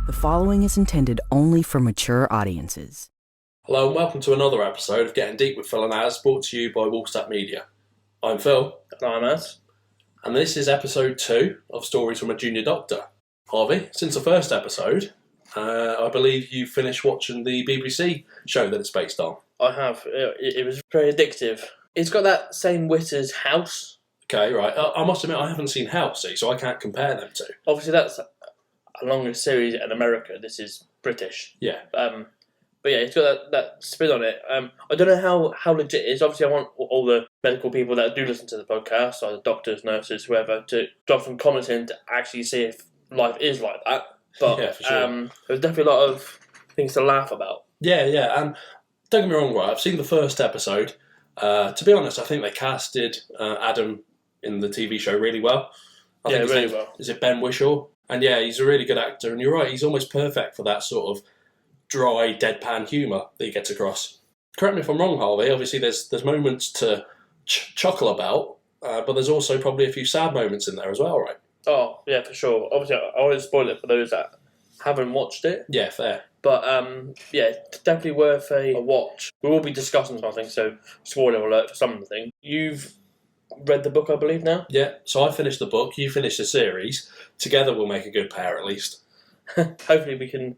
The following is intended only for mature audiences. Hello and welcome to another episode of Getting Deep with Phil and Az, brought to you by Woolstat Media. I'm Phil. And I'm Az. And this is episode 2 of Stories from a Junior Doctor. Harvey, since the first episode, I believe you finished watching the BBC show that it's based on. I have. It was very addictive. It's got that same wit as House. Okay, right. I must admit I haven't seen House, so I can't compare them two. Obviously, that's a longer series in America. This is British. Yeah. But yeah, it's got that spin on it. I don't know how legit it is. Obviously, I want all the medical people that do listen to the podcast, like the doctors, nurses, whoever, to drop some comments in to actually see if life is like that. But yeah, for sure. there's definitely a lot of things to laugh about. Yeah, and don't get me wrong, right, I've seen the first episode. To be honest, I think they casted Adam in the TV show really well. I think really well. Is it Ben Whishaw? And yeah, he's a really good actor, and you're right, he's almost perfect for that sort of dry, deadpan humour that he gets across. Correct me if I'm wrong, Harvey, obviously there's moments to chuckle about, but there's also probably a few sad moments in there as well, right? Oh, yeah, for sure. Obviously, I won't spoil it for those that haven't watched it. Yeah, fair. But, yeah, it's definitely worth a watch. We will be discussing something, so spoiler alert for something. You've read the book, I believe, now? Yeah, so I finished the book, you finished the series. Together we'll make a good pair, at least. Hopefully we can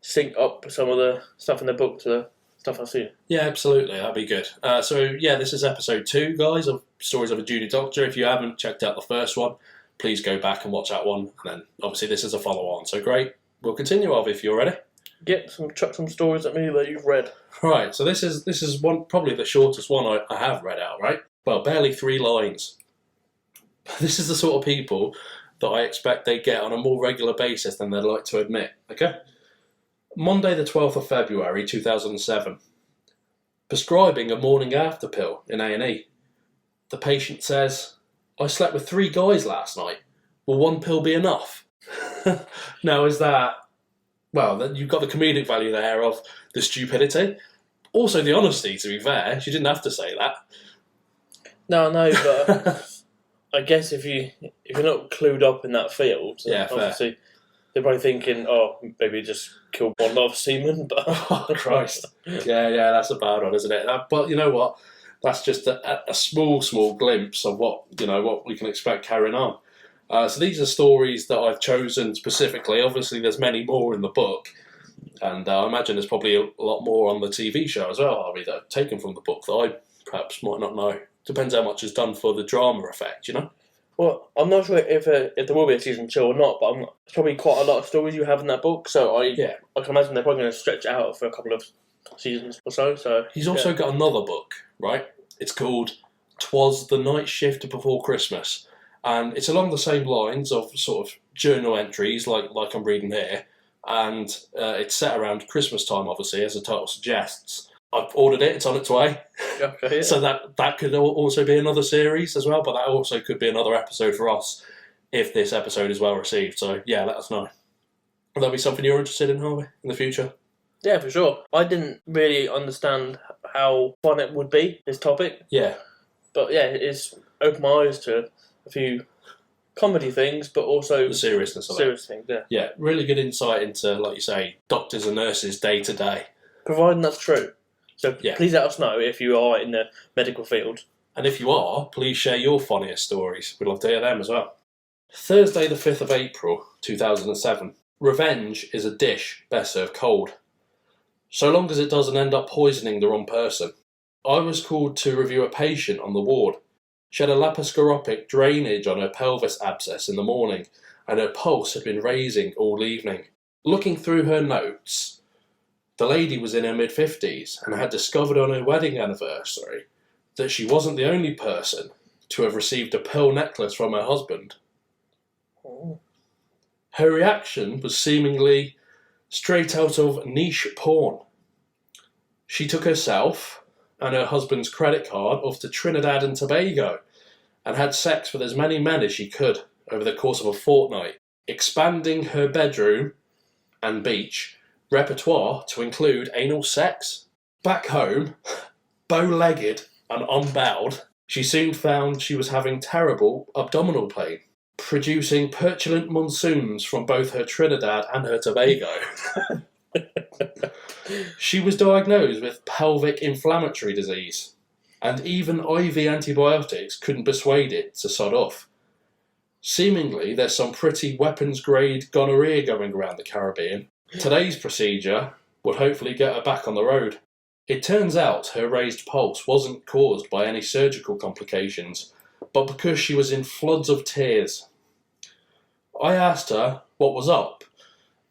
sync up some of the stuff in the book to the stuff I've seen. Yeah, absolutely, that'd be good. So, yeah, this is episode 2, guys, of Stories of a Junior Doctor. If you haven't checked out the first one, please go back and watch that one. And then, obviously, this is a follow-on. So, great. We'll continue, Harvey, if you're ready. Chuck some stories at me that you've read. Right, so this is one probably the shortest one I have read out, right? Well, barely 3 lines. This is the sort of people that I expect they get on a more regular basis than they'd like to admit, okay? Monday the 12th of February 2007. Prescribing a morning after pill in A&E. The patient says, I slept with 3 guys last night. Will 1 pill be enough? Now, is that... Well, you've got the comedic value there of the stupidity. Also the honesty, to be fair. She didn't have to say that. No, but I guess if you're not clued up in that field, yeah, obviously they're probably thinking, oh, maybe just kill one lot of semen, but... Oh, Christ. Yeah, that's a bad one, isn't it? But you know what? That's just a small glimpse of what we can expect carrying on. So these are stories that I've chosen specifically. Obviously, there's many more in the book, and I imagine there's probably a lot more on the TV show as well, Harvey, that are taken from the book that I perhaps might not know. Depends how much is done for the drama effect, you know? Well, I'm not sure if there will be a season 2 or not, but there's probably quite a lot of stories you have in that book, so I can imagine they're probably going to stretch it out for a couple of seasons or so. So he's also got another book, right? It's called 'Twas the Night Shift Before Christmas. And it's along the same lines of sort of journal entries, like I'm reading here, and it's set around Christmas time, obviously, as the title suggests. I've ordered it; it's on its way. Okay, yeah. So that could also be another series as well, but that also could be another episode for us if this episode is well received. So yeah, let us know. Will that be something you're interested in, Harvey, in the future? Yeah, for sure. I didn't really understand how fun it would be, this topic. Yeah. But yeah, it's opened my eyes to a few comedy things, but also the seriousness of serious things, yeah. Yeah, really good insight into, like you say, doctors and nurses day to day. Providing that's true. So please let us know if you are in the medical field. And if you are, please share your funniest stories. We'd love to hear them as well. Thursday the 5th of April 2007. Revenge is a dish best served cold. So long as it doesn't end up poisoning the wrong person. I was called to review a patient on the ward. She had a laparoscopic drainage on her pelvis abscess in the morning, and her pulse had been raising all evening. Looking through her notes, the lady was in her mid-50s and had discovered on her wedding anniversary that she wasn't the only person to have received a pearl necklace from her husband. Oh. Her reaction was seemingly straight out of niche porn. She took herself and her husband's credit card off to Trinidad and Tobago and had sex with as many men as she could over the course of a fortnight, expanding her bedroom and beach repertoire to include anal sex. Back home, bow-legged and unbowed, she soon found she was having terrible abdominal pain. producing petulant monsoons from both her Trinidad and her Tobago. She was diagnosed with pelvic inflammatory disease, and even IV antibiotics couldn't persuade it to sod off. Seemingly, there's some pretty weapons-grade gonorrhea going around the Caribbean. Today's procedure would hopefully get her back on the road. It turns out her raised pulse wasn't caused by any surgical complications, but because she was in floods of tears. I asked her what was up,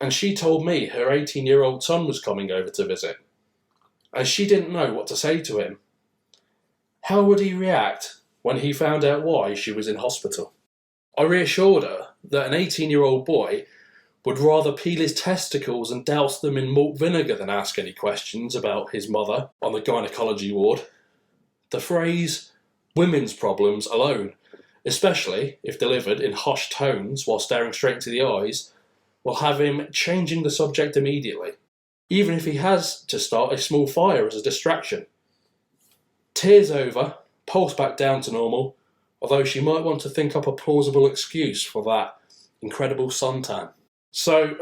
and she told me her 18-year-old son was coming over to visit, and she didn't know what to say to him. How would he react when he found out why she was in hospital? I reassured her that an 18-year-old boy would rather peel his testicles and douse them in malt vinegar than ask any questions about his mother on the gynecology ward. The phrase, women's problems alone, especially if delivered in hushed tones while staring straight into the eyes, will have him changing the subject immediately, even if he has to start a small fire as a distraction. Tears over, pulse back down to normal, although she might want to think up a plausible excuse for that incredible suntan. So,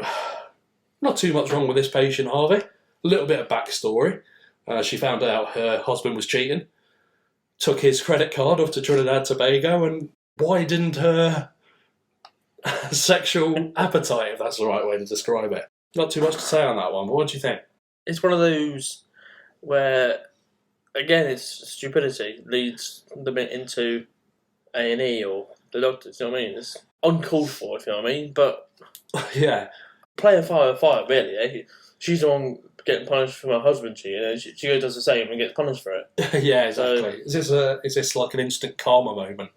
not too much wrong with this patient, Harvey. A little bit of backstory. She found out her husband was cheating, took his credit card off to Trinidad and Tobago, and widened her sexual appetite, if that's the right way to describe it. Not too much to say on that one, but what do you think? It's one of those where, again, it's stupidity leads them into A&E or the doctors, you know what I mean? It's uncalled for, if you know what I mean, but Yeah. playing fire, really, eh? She's the one getting punished for her husband cheating, and she goes does the same and gets punished for it. Yeah, exactly. Is this like an instant karma moment?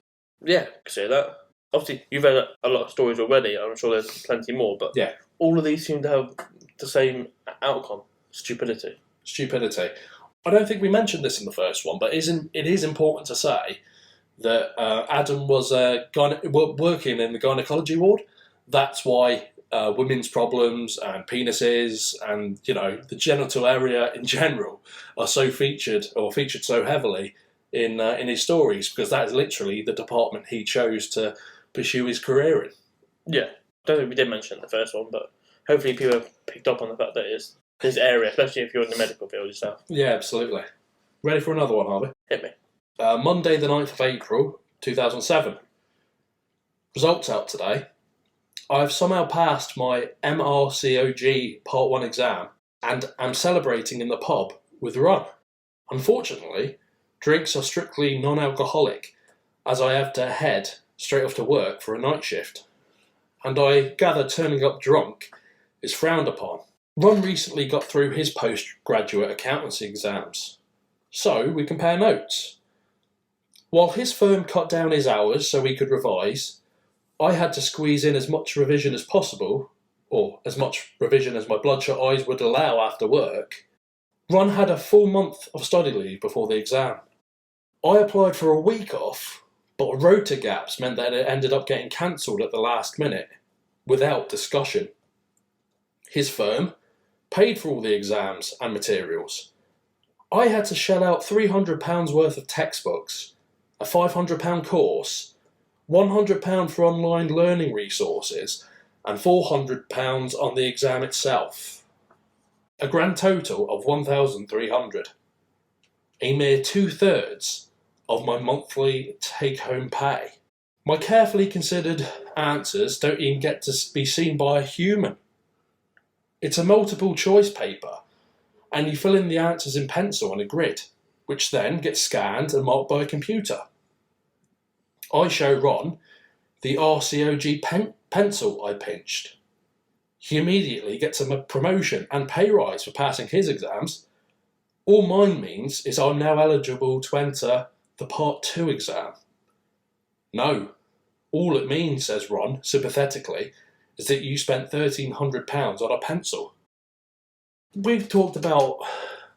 Yeah, I can see that. Obviously, you've had a lot of stories already. I'm sure there's plenty more, but yeah, all of these seem to have the same outcome: stupidity. Stupidity. I don't think we mentioned this in the first one, but it is important to say that Adam was working in the gynecology ward. That's why women's problems and penises and, you know, the genital area in general are so featured so heavily in his stories, because that is literally the department he chose to pursue his career in. Yeah, I don't think we did mention it in the first one, but hopefully people have picked up on the fact that it's his area, especially if you're in the medical field yourself. Yeah, absolutely. Ready for another one, Harvey? Hit me. Monday the 9th of April, 2007. Results out today. I've somehow passed my MRCOG Part 1 exam and am celebrating in the pub with Ron. Unfortunately, drinks are strictly non-alcoholic, as I have to head straight off to work for a night shift, and I gather turning up drunk is frowned upon. Ron recently got through his postgraduate accountancy exams, so we compare notes. While his firm cut down his hours so he could revise, I had to squeeze in as much revision as possible, or as much revision as my bloodshot eyes would allow after work. Ron had a full month of study leave before the exam. I applied for a week off, but rota gaps meant that it ended up getting cancelled at the last minute, without discussion. His firm paid for all the exams and materials. I had to shell out £300 worth of textbooks, a £500 course, £100 for online learning resources, and £400 on the exam itself. A grand total of £1,300. A mere 2/3 of my monthly take-home pay. My carefully considered answers don't even get to be seen by a human. It's a multiple choice paper, and you fill in the answers in pencil on a grid, which then gets scanned and marked by a computer. I show Ron the RCOG pencil I pinched. He immediately gets a promotion and pay rise for passing his exams. All mine means is I'm now eligible to enter the Part 2 exam. No, all it means, says Ron, sympathetically, is that you spent £1,300 on a pencil. We've talked about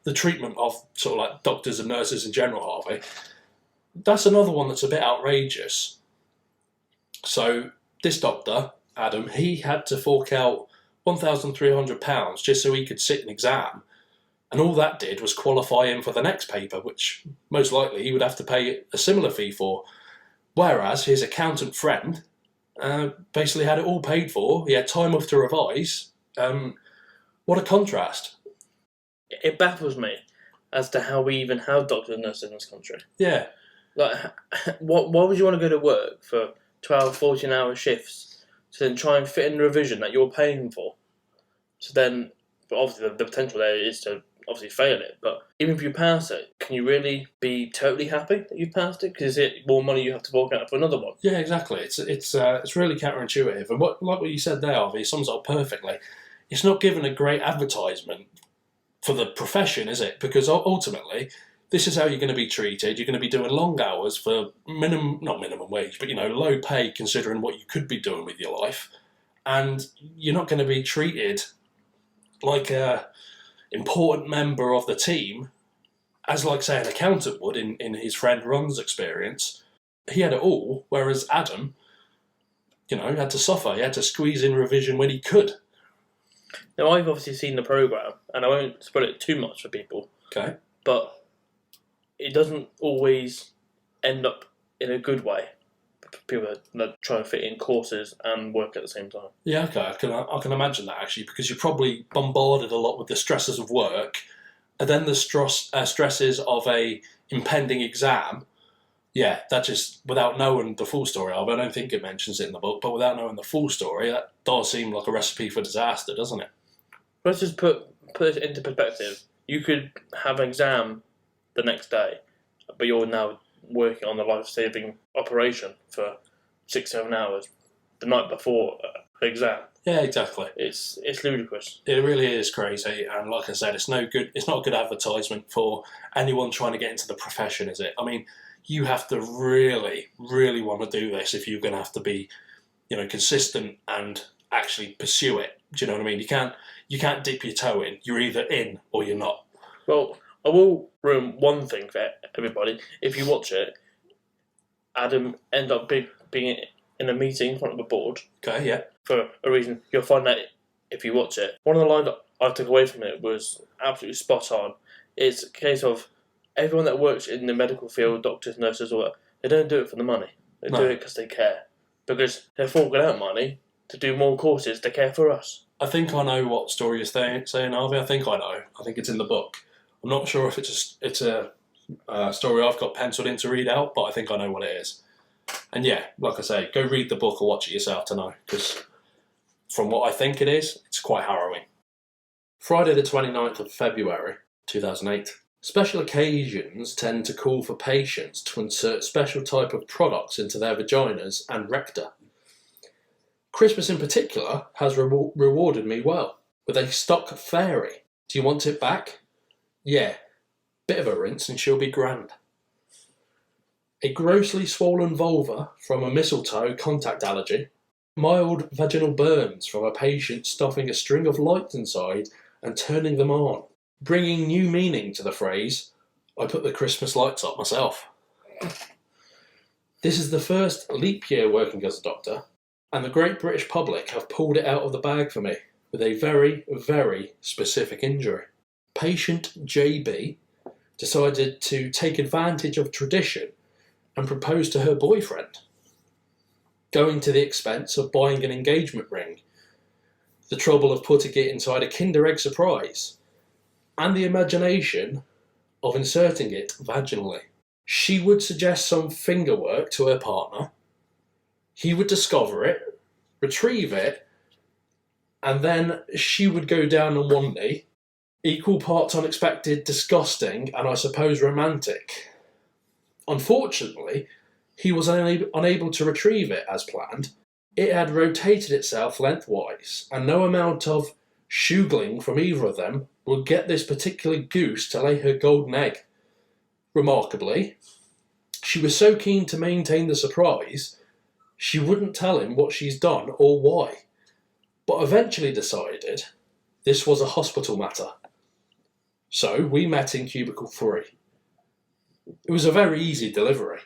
the treatment of sort of like doctors and nurses in general, Harvey. That's another one that's a bit outrageous. So this doctor, Adam, he had to fork out £1,300 just so he could sit an exam, and all that did was qualify him for the next paper, which most likely he would have to pay a similar fee for. Whereas his accountant friend, Basically had it all paid for. He had time off to revise. What a contrast. It baffles me as to how we even have doctors and nurses in this country. Yeah. Like, why would you want to go to work for 12, 14-hour shifts to then try and fit in the revision that you're paying for? So then, but obviously the potential there is to obviously fail it, but even if you pass it, can you really be totally happy that you've passed it? Because is it more money you have to fork out for another one? Yeah, exactly. It's really counterintuitive, and like what you said there, Harvey, sums it up perfectly. It's not given a great advertisement for the profession, is it? Because ultimately, this is how you're going to be treated. You're going to be doing long hours for not minimum wage, but low pay considering what you could be doing with your life, and you're not going to be treated like a important member of the team, as like say an accountant would in his friend Ron's experience. He had it all, whereas Adam, had to suffer. He had to squeeze in revision when he could. Now, I've obviously seen the programme, and I won't spoil it too much for people. Okay. But it doesn't always end up in a good way for people that try and fit in courses and work at the same time. Yeah, okay. I can imagine that, actually, because you're probably bombarded a lot with the stresses of work, and then the stresses of a impending exam. Yeah, that just, without knowing the full story of it, I don't think it mentions it in the book, but without knowing the full story, that does seem like a recipe for disaster, doesn't it? Let's just put it into perspective. You could have an exam the next day, but you're now working on the life-saving operation for 6-7 hours the night before the exam. Yeah, exactly. It's ludicrous. It really is crazy, and like I said, it's no good. It's not a good advertisement for anyone trying to get into the profession, is it? I mean, you have to really, really want to do this if you're going to have to be, consistent and actually pursue it. Do you know what I mean? You can't dip your toe in. You're either in or you're not. Well, I will ruin one thing for everybody. If you watch it, Adam end up being in a meeting in front of a board. Okay, yeah. For a reason. You'll find that if you watch it. One of the lines that I took away from it was absolutely spot on. It's a case of everyone that works in the medical field, doctors, nurses, or whatever, they don't do it for the money. They do it because they care. Because they're forking out money to do more courses to care for us. I think I know what story you're saying, Harvey. I think I know. I think it's in the book. I'm not sure if it's a story I've got penciled in to read out, but I think I know what it is. And yeah, like I say, go read the book or watch it yourself to know, because from what I think it is, it's quite harrowing. Friday the 29th of February 2008. Special occasions tend to call for patients to insert special type of products into their vaginas and recta. Christmas in particular has rewarded me well with a stock fairy. Do you want it back? Yeah, bit of a rinse and she'll be grand. A grossly swollen vulva from a mistletoe contact allergy. Mild vaginal burns from a patient stuffing a string of lights inside and turning them on. Bringing new meaning to the phrase, I put the Christmas lights up myself. This is the first leap year working as a doctor, and the great British public have pulled it out of the bag for me with a very, very specific injury. Patient JB decided to take advantage of tradition and propose to her boyfriend, going to the expense of buying an engagement ring, the trouble of putting it inside a Kinder Egg surprise, and the imagination of inserting it vaginally. She would suggest some finger work to her partner, he would discover it, retrieve it, and then she would go down on one knee, equal parts unexpected, disgusting, and I suppose romantic. Unfortunately, he was unable to retrieve it as planned. It had rotated itself lengthwise, and no amount of shoogling from either of them would get this particular goose to lay her golden egg. Remarkably, she was so keen to maintain the surprise, she wouldn't tell him what she's done or why, but eventually decided this was a hospital matter. So we met in cubicle 3. It was a very easy delivery,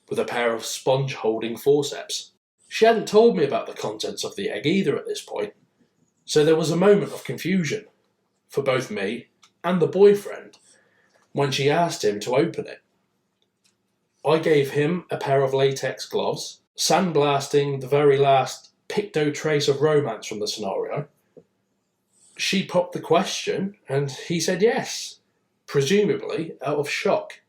with a pair of sponge-holding forceps. She hadn't told me about the contents of the egg either at this point, so there was a moment of confusion for both me and the boyfriend when she asked him to open it. I gave him a pair of latex gloves, sandblasting the very last picto trace of romance from the scenario, she popped the question and he said yes, presumably out of shock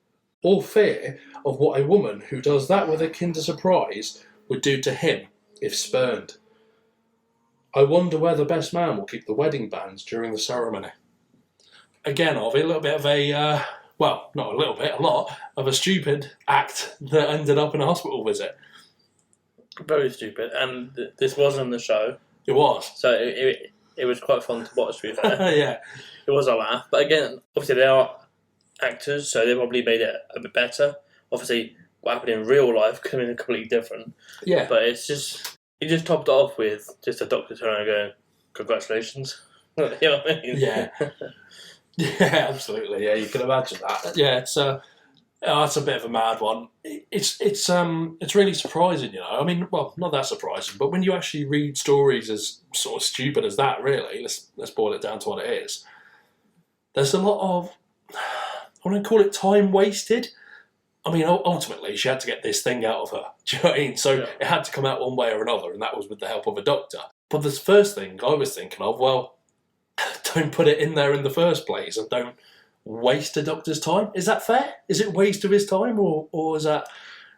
or fear of what a woman who does that with a Kinder Surprise would do to him if spurned. I wonder where the best man will keep the wedding bands during the ceremony. Again, a little bit of a, well, not a little bit, a lot of a stupid act that ended up in a hospital visit. Very stupid, and this was on the show. It was. So it was quite fun to watch, to be fair. Yeah. It was a laugh. But again, obviously they are actors, so they probably made it a bit better. Obviously, what happened in real life could have been completely different. Yeah. But it just topped it off with just a doctor turning around and going, congratulations. You know what I mean? Yeah. Yeah, absolutely. Yeah, you can imagine that. Yeah, it's it's a bit of a mad one. It's really surprising, you know. I mean, well, not that surprising, but when you actually read stories as sort of stupid as that, really, let's boil it down to what it is. There's a lot of, I want to call it time wasted. I mean, ultimately, she had to get this thing out of her. Do you know what I mean? So Yeah. It had to come out one way or another, and that was with the help of a doctor. But the first thing I was thinking of, well, don't put it in there in the first place, and don't waste a doctor's time. Is that fair? Is it waste of his time, or is that...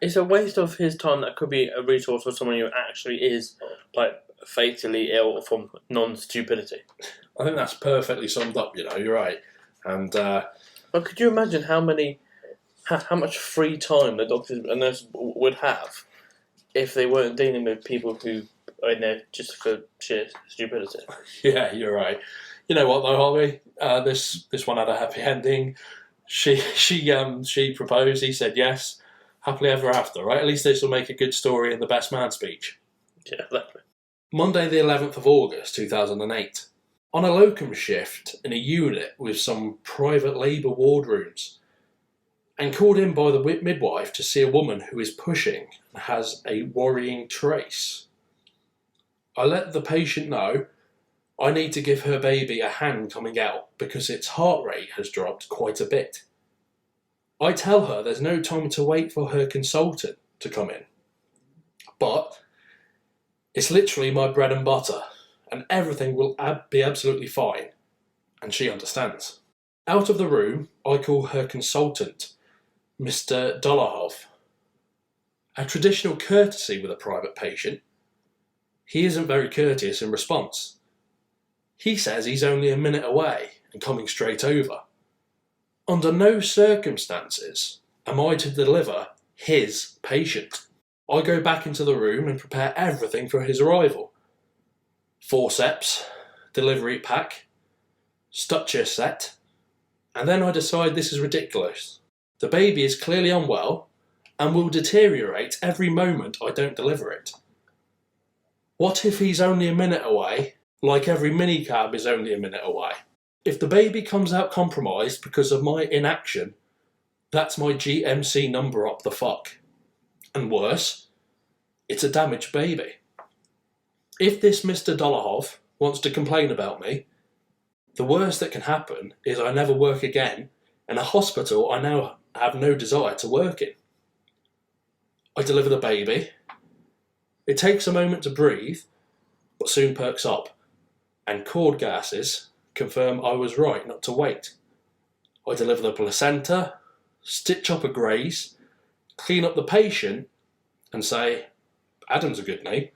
It's a waste of his time that could be a resource for someone who actually is, like, fatally ill from non-stupidity. I think that's perfectly summed up, you know, you're right. And, But could you imagine how much free time the doctors and nurses would have if they weren't dealing with people who are in there just for sheer stupidity? yeah, you're right. You know what though, Harvey? This one had a happy ending. She proposed, he said yes. Happily ever after, right? At least this will make a good story in the best man speech. Yeah, exactly. Monday the 11th of August 2008. On a locum shift in a unit with some private labour wardrooms, and called in by the midwife to see a woman who is pushing and has a worrying trace. I let the patient know I need to give her baby a hand coming out because its heart rate has dropped quite a bit. I tell her there's no time to wait for her consultant to come in. But it's literally my bread and butter, and everything will be absolutely fine. And she understands. Out of the room, I call her consultant, Mr. Dolohov. A traditional courtesy with a private patient. He isn't very courteous in response. He says he's only a minute away and coming straight over. Under no circumstances am I to deliver his patient. I go back into the room and prepare everything for his arrival. Forceps, delivery pack, stutcher set, and then I decide this is ridiculous. The baby is clearly unwell and will deteriorate every moment I don't deliver it. What if he's only a minute away, like every minicab is only a minute away? If the baby comes out compromised because of my inaction, that's my GMC number up the fuck. And worse, it's a damaged baby. If this Mr. Dolohov wants to complain about me, the worst that can happen is I never work again in a hospital I now have no desire to work in. I deliver the baby. It takes a moment to breathe, but soon perks up, and cord gases confirm I was right not to wait. I deliver the placenta, stitch up a graze, clean up the patient, and say, Adam's a good name.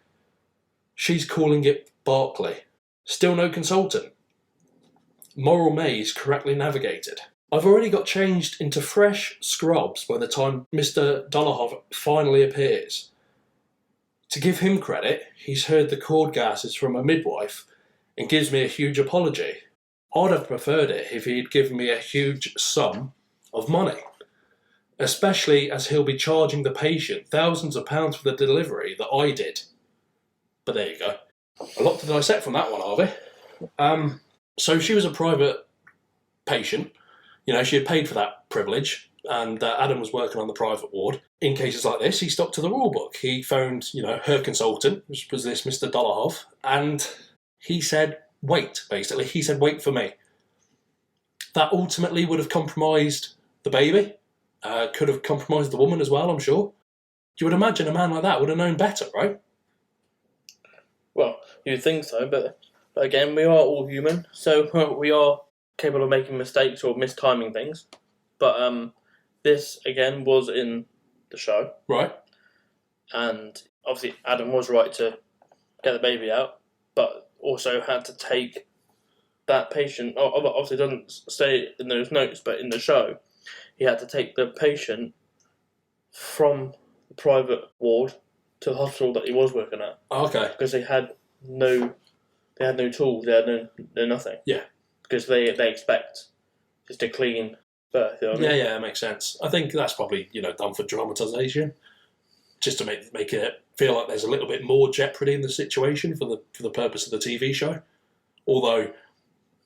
She's calling it Barclay. Still no consultant. Moral maze correctly navigated. I've already got changed into fresh scrubs by the time Mr. Dolohov finally appears. To give him credit, he's heard the cord gases from a midwife and gives me a huge apology. I'd have preferred it if he'd given me a huge sum of money, especially as he'll be charging the patient thousands of pounds for the delivery that I did. But there you go. A lot to dissect from that one, Harvey. So she was a private patient. You know, she had paid for that privilege, and Adam was working on the private ward. In cases like this, he stuck to the rule book. He phoned, her consultant, which was this Mr. Dolohov, and he said, wait, basically. He said, wait for me. That ultimately would have compromised the baby, could have compromised the woman as well, I'm sure. You would imagine a man like that would have known better, right? Well, you'd think so, but again, we are all human, so we are capable of making mistakes or mistiming things. But this, again, was in the show. Right. And obviously Adam was right to get the baby out, but also had to take that patient, obviously it doesn't say in those notes, but in the show, he had to take the patient from the private ward to the hospital that he was working at. Okay. Because they had no tools, they had no nothing. Yeah. Because they expect just a clean birth. You know what I mean? Yeah, that makes sense. I think that's probably, done for dramatisation, just to make it feel like there's a little bit more jeopardy in the situation for the purpose of the TV show. Although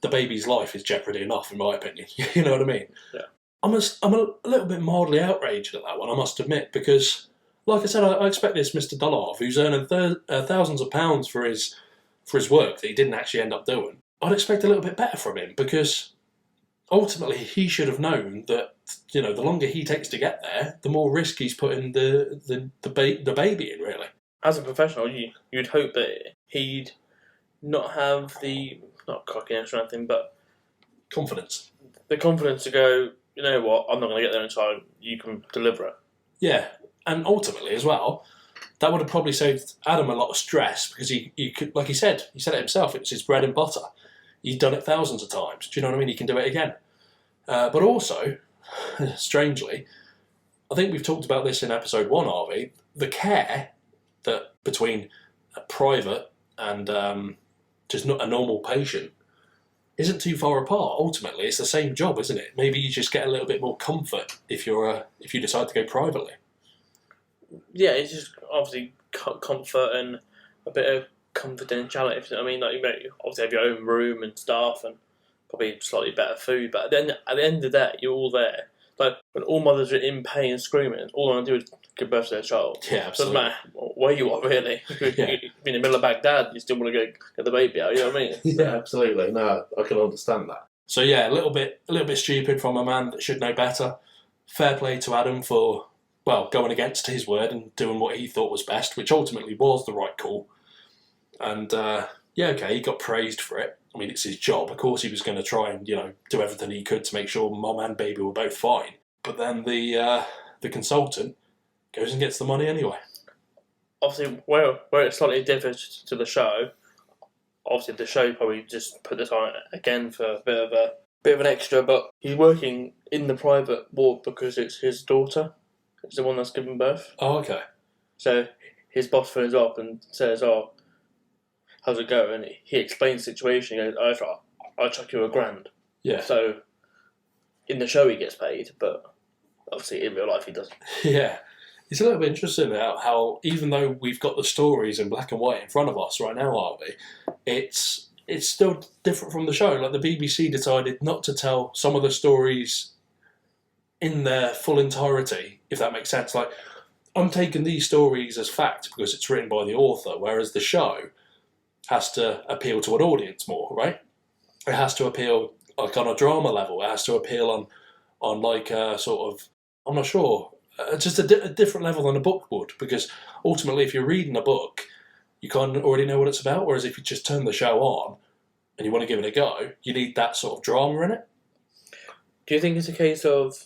the baby's life is jeopardy enough, in my opinion. You know what I mean? Yeah. I'm a little bit mildly outraged at that one, I must admit, because, like I said, I expect this Mr. Dullard, who's earning thousands of pounds for his work that he didn't actually end up doing, I'd expect a little bit better from him, because ultimately he should have known that, the longer he takes to get there, the more risk he's putting the baby in, really. As a professional, you'd hope that he'd not have not cockiness or anything, but Confidence. The confidence to go, you know what, I'm not going to get there in time, you can deliver it. Yeah, and ultimately as well, that would have probably saved Adam a lot of stress, because he could, like he said it himself, it's his bread and butter. He's done it thousands of times. Do you know what I mean? He can do it again. But also, strangely, I think we've talked about this in episode 1, Harvey, the care that between a private and just not a normal patient isn't too far apart. Ultimately, it's the same job, isn't it? Maybe you just get a little bit more comfort if you decide to go privately. Yeah, it's just obviously comfort and a bit of confidentiality. If you know what I mean, like you obviously have your own room and stuff, and probably slightly better food. But then at the end of the day, you're all there. Like when all mothers are in pain and screaming, all they want to do is give birth to their child. Yeah, absolutely. Doesn't matter where you are, really. Yeah. In the middle of Baghdad, you still want to go get the baby out. You know what I mean? Yeah, absolutely. No, I can understand that. So yeah, a little bit stupid from a man that should know better. Fair play to Adam for, going against his word and doing what he thought was best, which ultimately was the right call. And he got praised for it. I mean, it's his job. Of course, he was going to try and do everything he could to make sure mum and baby were both fine. But then the consultant goes and gets the money anyway. Obviously, where it slightly differs to the show, obviously the show probably just put this on again for a bit of an extra. But he's working in the private ward because it's his daughter. It's the one that's given birth. Oh, okay. So his boss phones up and says, "Oh, how's it going?" And he explains the situation. He goes, I'll chuck you $1,000. Yeah. So in the show he gets paid, but obviously in real life he doesn't. Yeah. It's a little bit interesting how even though we've got the stories in black and white in front of us right now, Harvey, it's still different from the show. Like the BBC decided not to tell some of the stories in their full entirety, if that makes sense. Like, I'm taking these stories as fact because it's written by the author, whereas the show has to appeal to an audience more, right? It has to appeal like on a drama level. It has to appeal on like a sort of, I'm not sure, just a different level than a book would, because ultimately if you're reading a book, you kind of already know what it's about, whereas if you just turn the show on and you want to give it a go, you need that sort of drama in it. Do you think it's a case of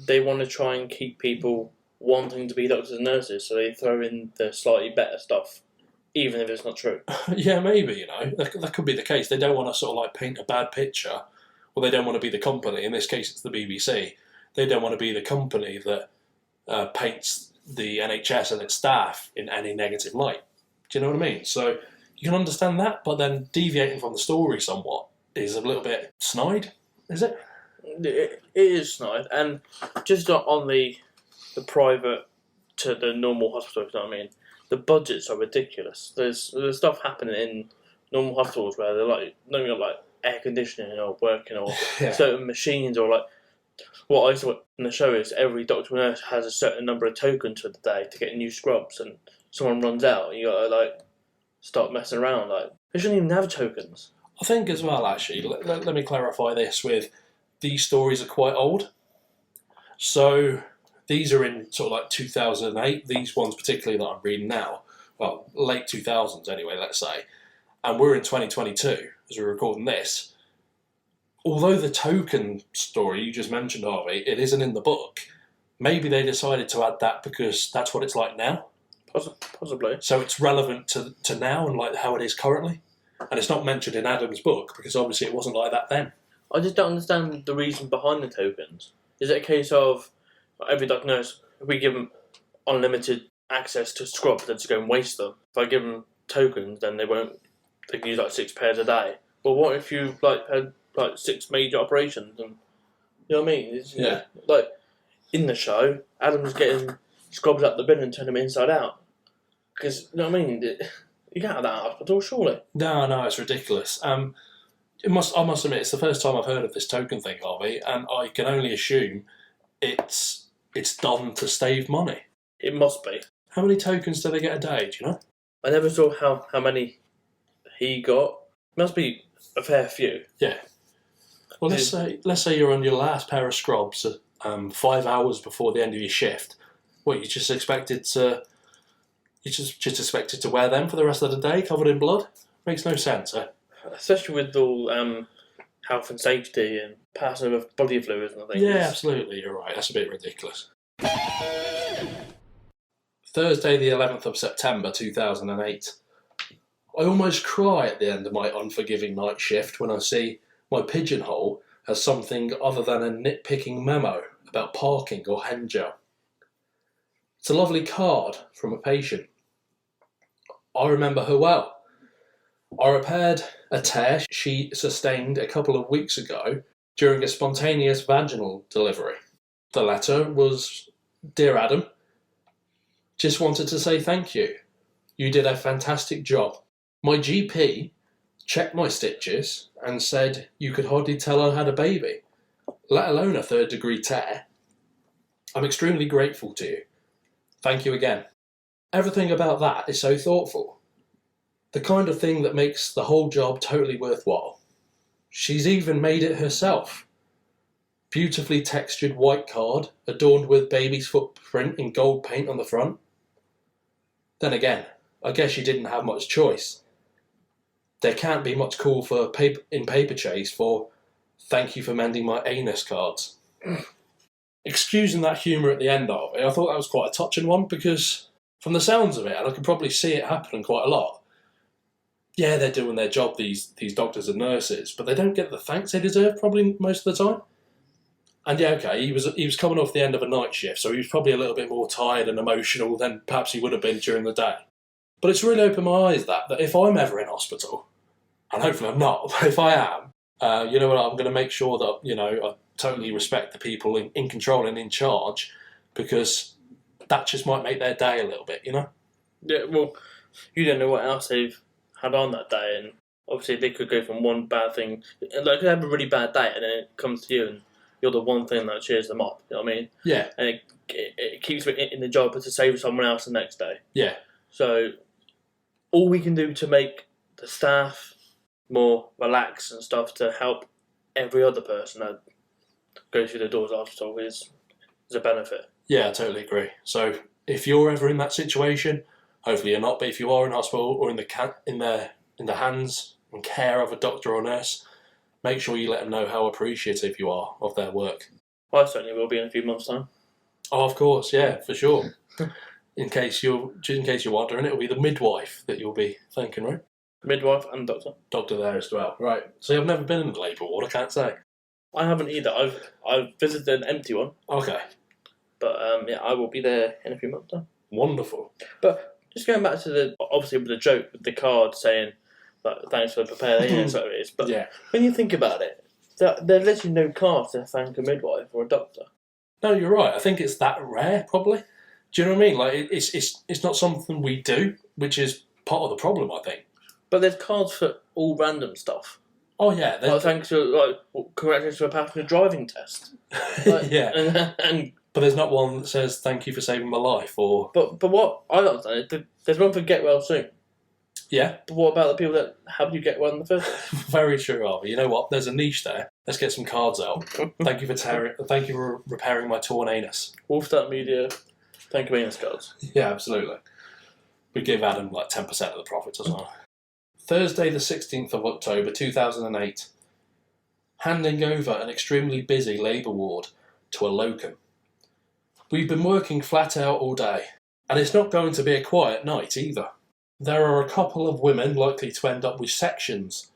they want to try and keep people wanting to be doctors and nurses, so they throw in the slightly better stuff, even if it's not true? Yeah, maybe, that could be the case. They don't want to sort of like paint a bad picture, or they don't want to be the company. In this case, it's the BBC. They don't want to be the company that paints the NHS and its staff in any negative light. Do you know what I mean? So you can understand that, but then deviating from the story somewhat is a little bit snide, is it? It is snide, and just on the private to the normal hospital, you know what I mean? The budgets are ridiculous. There's stuff happening in normal hospitals where they're like, not even like air conditioning or working or certain machines, or like what I saw in the show is every doctor and nurse has a certain number of tokens for the day to get new scrubs, and someone runs out and you gotta like start messing around. Like, they shouldn't even have tokens. I think as well, actually, let me clarify this with, these stories are quite old. So these are in sort of like 2008. These ones particularly that I'm reading now, well, late 2000s anyway, let's say. And we're in 2022 as we're recording this. Although the token story you just mentioned, Harvey, it isn't in the book, maybe they decided to add that because that's what it's like now. Possibly. So it's relevant to now and like how it is currently. And it's not mentioned in Adam's book because obviously it wasn't like that then. I just don't understand the reason behind the tokens. Is it a case of every doctor nurse, if we give them unlimited access to scrubs, they'll just go and waste them? If I give them tokens, then they can use like 6 pairs a day. Well, what if you had 6 major operations? And you know what I mean? Yeah. Like in the show, Adam's getting scrubs out the bin and turn them inside out. Because you know what I mean? You can't have that at hospital, surely. No, it's ridiculous. I must admit, it's the first time I've heard of this token thing, Harvey, and I can only assume it's done to save money. It must be. How many tokens do they get a day? Do you know? I never saw how many he got. Must be a fair few. Yeah. Well, let's say you're on your last pair of scrubs 5 hours before the end of your shift. What, you just expected to wear them for the rest of the day, covered in blood? Makes no sense, eh? Especially with all health and safety and passing of body fluids and things. Yeah, absolutely, you're right. That's a bit ridiculous. Thursday the 11th of September 2008. I almost cry at the end of my unforgiving night shift when I see my pigeonhole has something other than a nitpicking memo about parking or hand gel. It's a lovely card from a patient. I remember her well. I repaired a tear she sustained a couple of weeks ago during a spontaneous vaginal delivery. The letter was, "Dear Adam, just wanted to say thank you. You did a fantastic job. My GP checked my stitches and said you could hardly tell I had a baby, let alone a 3rd-degree tear. I'm extremely grateful to you. Thank you again." Everything about that is so thoughtful. The kind of thing that makes the whole job totally worthwhile. She's even made it herself. Beautifully textured white card adorned with baby's footprint in gold paint on the front. Then again, I guess she didn't have much choice. There can't be much call for paper chase for "thank you for mending my anus" cards. Excusing that humour at the end of it, I thought that was quite a touching one because from the sounds of it, and I could probably see it happening quite a lot, yeah, they're doing their job, these doctors and nurses, but they don't get the thanks they deserve probably most of the time. And yeah, okay, he was coming off the end of a night shift, so he was probably a little bit more tired and emotional than perhaps he would have been during the day. But it's really opened my eyes that if I'm ever in hospital, and hopefully I'm not, but if I am, you know what, I'm going to make sure that, you know, I totally respect the people in control and in charge, because that just might make their day a little bit, you know? Yeah, well, you don't know what else they've had on that day, and obviously they could go from one bad thing, like they have a really bad day, and then it comes to you, and you're the one thing that cheers them up, you know what I mean? Yeah. And it keeps it in the job to save someone else the next day. Yeah. So, all we can do to make the staff more relaxed and stuff to help every other person that goes through the doors of the hospital is a benefit. Yeah, I totally agree. So if you're ever in that situation, hopefully you're not, but if you are in hospital or in the hands and care of a doctor or nurse, make sure you let them know how appreciative you are of their work. I certainly will be in a few months' time. Oh, of course, yeah, for sure. in case you're wondering, it'll be the midwife that you'll be thanking, right? Midwife and doctor. Doctor there as well, right? So I've never been in the labour ward, I can't say. I haven't either. I've visited an empty one. Okay. But yeah, I will be there in a few months' time. Wonderful. But just going back to obviously with the joke with the card saying, thanks for preparing, you know, so it is. But yeah. When you think about it, there's literally no card to thank a midwife or a doctor. No, you're right. I think it's that rare, probably. Do you know what I mean? Like it's not something we do, which is part of the problem, I think. But there's cards for all random stuff. Oh yeah, thanks for congratulations for passing a driving test. Yeah, but there's not one that says thank you for saving my life or. But what I don't know, there's one for get well soon. Yeah. But what about the people that help you get one in the first place? Very true, Harvey. You know what? There's a niche there. Let's get some cards out. Thank you for repairing my torn anus. Wolfstart Media, thank you, anus cards. Yeah, absolutely. We give Adam like 10% of the profits as well. Thursday the 16th of October 2008. Handing over an extremely busy labour ward to a locum. We've been working flat out all day, and it's not going to be a quiet night either. There are a couple of women likely to end up with sections.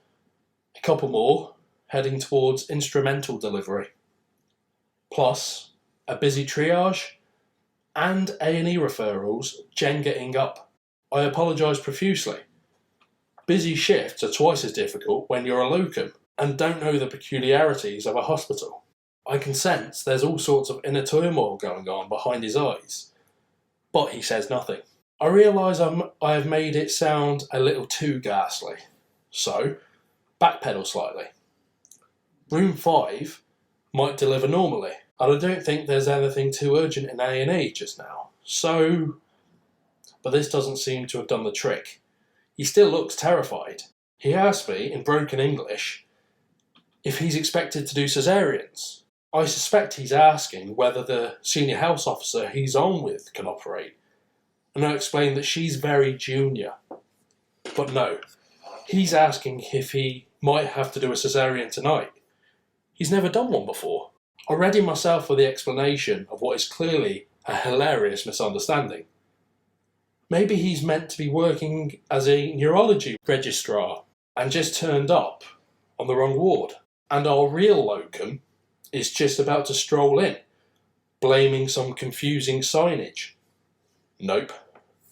A couple more heading towards instrumental delivery. Plus, a busy triage and A&E referrals Jengaing up. I apologise profusely. Busy shifts are twice as difficult when you're a locum and don't know the peculiarities of a hospital. I can sense there's all sorts of inner turmoil going on behind his eyes, but he says nothing. I realise I have made it sound a little too ghastly, so backpedal slightly. Room 5 might deliver normally, and I don't think there's anything too urgent in A&E just now, so... But this doesn't seem to have done the trick. He still looks terrified. He asked me, in broken English, if he's expected to do caesareans. I suspect he's asking whether the senior health officer he's on with can operate, and I explained that she's very junior. But no, he's asking if he might have to do a caesarean tonight. He's never done one before. I ready myself for the explanation of what is clearly a hilarious misunderstanding. Maybe he's meant to be working as a neurology registrar and just turned up on the wrong ward. And our real locum is just about to stroll in, blaming some confusing signage. Nope.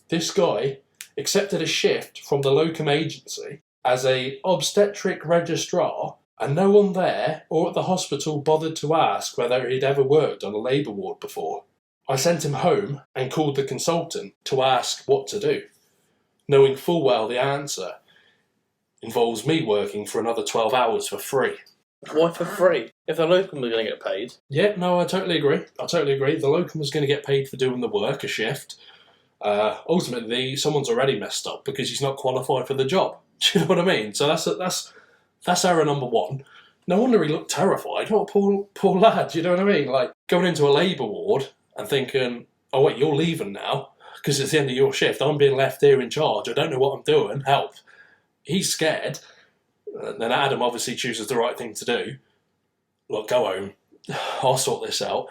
This guy accepted a shift from the locum agency as a obstetric registrar, and no one there or at the hospital bothered to ask whether he'd ever worked on a labour ward before. I sent him home and called the consultant to ask what to do, knowing full well the answer involves me working for another 12 hours for free. Why for free? If the locum was going to get paid. Yeah, no, I totally agree. The locum was going to get paid for doing the work, a shift. Ultimately, someone's already messed up because he's not qualified for the job. Do you know what I mean? So that's error number one. No wonder he looked terrified. What a poor lad, do you know what I mean? Like, going into a labour ward and thinking, oh wait, you're leaving now because it's the end of your shift. I'm being left here in charge. I don't know what I'm doing. Help. He's scared. Then Adam obviously chooses the right thing to do. Look, go home. I'll sort this out.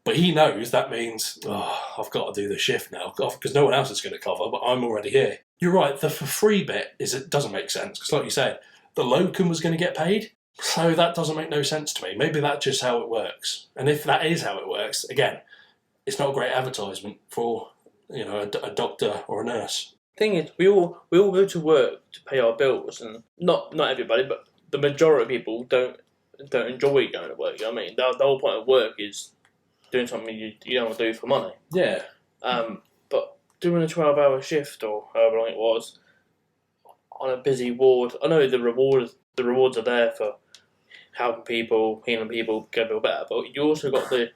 But he knows that means, I've got to do the shift now because no one else is going to cover, but I'm already here. You're right, the for free bit it doesn't make sense because like you said, the locum was going to get paid. So that doesn't make no sense to me. Maybe that's just how it works. And if that is how it works, again, it's not a great advertisement for, a doctor or a nurse. Thing is, we all go to work to pay our bills, and not everybody, but the majority of people don't enjoy going to work. You know what I mean? The whole point of work is doing something you don't want to do for money. Yeah. But doing a 12-hour shift or however long it was on a busy ward, I know the rewards are there for helping people, healing people, get a bit better, but you also got the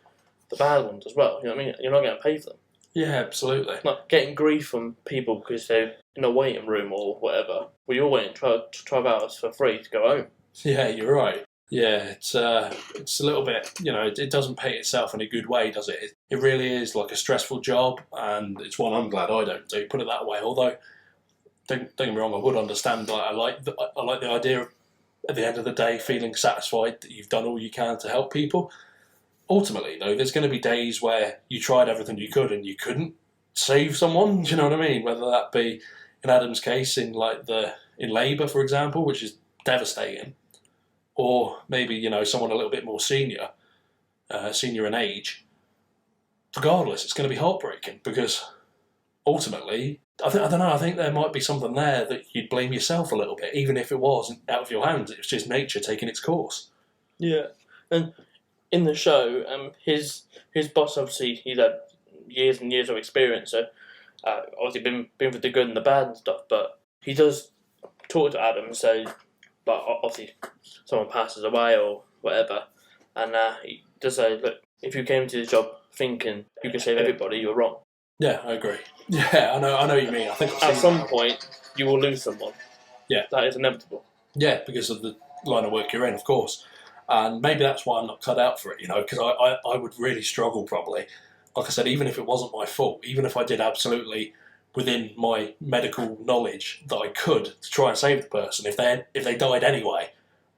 bad ones as well. You know what I mean? You're not going to pay for them. Yeah, absolutely. Like getting grief from people because they're in a waiting room or whatever. Well, you're waiting 12 hours for free to go home. Yeah, you're right. Yeah, it's a little bit, it doesn't pay itself in a good way, does it? It really is like a stressful job, and it's one I'm glad I don't do, put it that way. Although, don't get me wrong, I would understand, I like the idea of, at the end of the day, feeling satisfied that you've done all you can to help people. Ultimately, though, there's going to be days where you tried everything you could and you couldn't save someone. Do you know what I mean? Whether that be, in Adam's case, in labour, for example, which is devastating, or maybe someone a little bit more senior in age. Regardless, it's going to be heartbreaking because ultimately, I don't know. I think there might be something there that you'd blame yourself a little bit, even if it wasn't out of your hands. It was just nature taking its course. Yeah, and in the show, his boss, obviously, he's had years and years of experience, so obviously been for the good and the bad and stuff, but he does talk to Adam and say, but obviously someone passes away or whatever, and he does say, look, if you came to this job thinking you could save everybody, you're wrong. Yeah, I agree. Yeah, I know what you mean. I think at some point you will lose someone. Yeah. That is inevitable. Yeah, because of the line of work you're in, of course. And maybe that's why I'm not cut out for it, because I would really struggle probably. Like I said, even if it wasn't my fault, even if I did absolutely within my medical knowledge that I could to try and save the person, if they died anyway,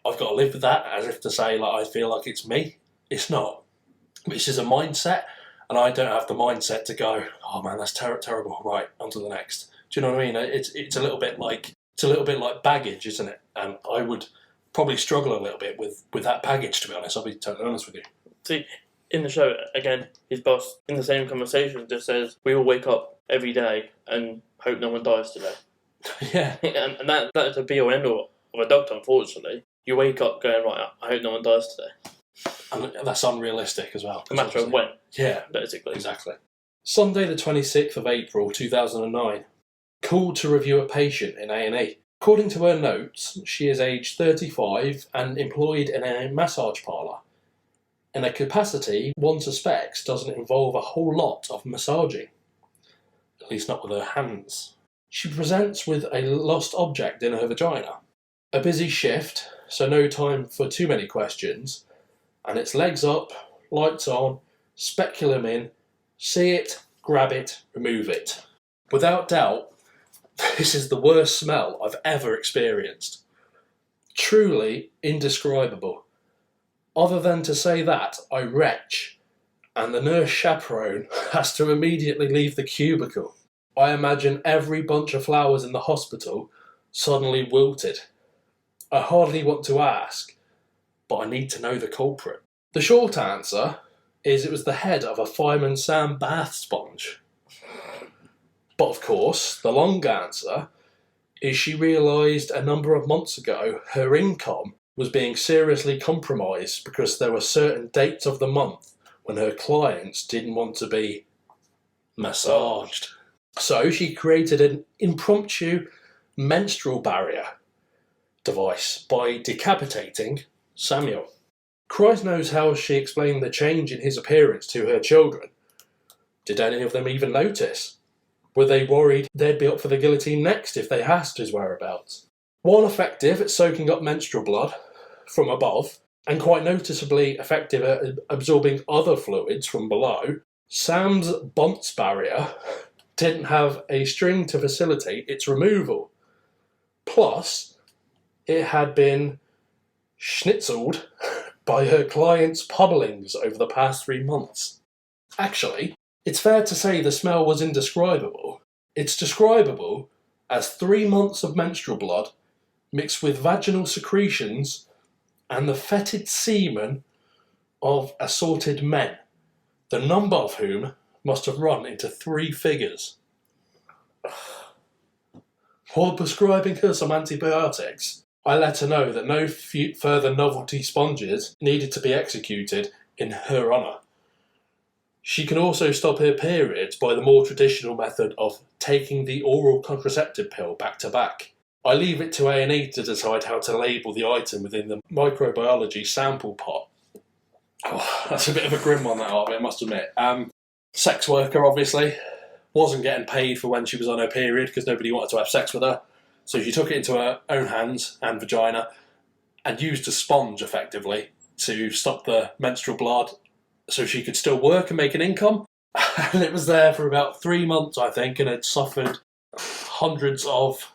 I've got to live with that as if to say, like, I feel like it's me. It's not. This is a mindset, and I don't have the mindset to go, oh man, that's terrible. Right, on to the next. Do you know what I mean? It's a little bit like baggage, isn't it? And I would probably struggle a little bit with that baggage, to be honest. I'll be totally honest with you. See, in the show, again, his boss, in the same conversation, just says, we all wake up every day and hope no one dies today. Yeah. And that is a be-all and end-all of a doctor, unfortunately. You wake up going, right, I hope no one dies today. And that's unrealistic as well. No matter of when. Yeah. Basically. Exactly. Sunday the 26th of April 2009. Called to review a patient in A&E. According to her notes, she is aged 35 and employed in a massage parlour. In a capacity one suspects doesn't involve a whole lot of massaging. At least not with her hands. She presents with a lost object in her vagina. A busy shift, so no time for too many questions, and it's legs up, lights on, speculum in, see it, grab it, remove it. Without doubt, this is the worst smell I've ever experienced. Truly indescribable. Other than to say that, I retch, and the nurse chaperone has to immediately leave the cubicle. I imagine every bunch of flowers in the hospital suddenly wilted. I hardly want to ask, but I need to know the culprit. The short answer is it was the head of a Fireman Sam bath sponge. But of course, the long answer is she realised a number of months ago her income was being seriously compromised because there were certain dates of the month when her clients didn't want to be massaged. So she created an impromptu menstrual barrier device by decapitating Samuel. Christ knows how she explained the change in his appearance to her children. Did any of them even notice? Were they worried they'd be up for the guillotine next if they asked his whereabouts? While effective at soaking up menstrual blood from above, and quite noticeably effective at absorbing other fluids from below, Sam's Bunce barrier didn't have a string to facilitate its removal. Plus, it had been schnitzeled by her client's pummelings over the past 3 months. Actually, it's fair to say the smell was indescribable. It's describable as 3 months of menstrual blood mixed with vaginal secretions and the fetid semen of assaulted men, the number of whom must have run into 3 figures. While prescribing her some antibiotics, I let her know that no further novelty sponges needed to be executed in her honour. She can also stop her periods by the more traditional method of taking the oral contraceptive pill back to back. I leave it to A&E to decide how to label the item within the microbiology sample pot. Oh, that's a bit of a grim one, that I must admit. Sex worker, obviously, wasn't getting paid for when she was on her period because nobody wanted to have sex with her. So she took it into her own hands and vagina and used a sponge, effectively, to stop the menstrual blood so she could still work and make an income. And it was there for about 3 months, I think, and it suffered hundreds of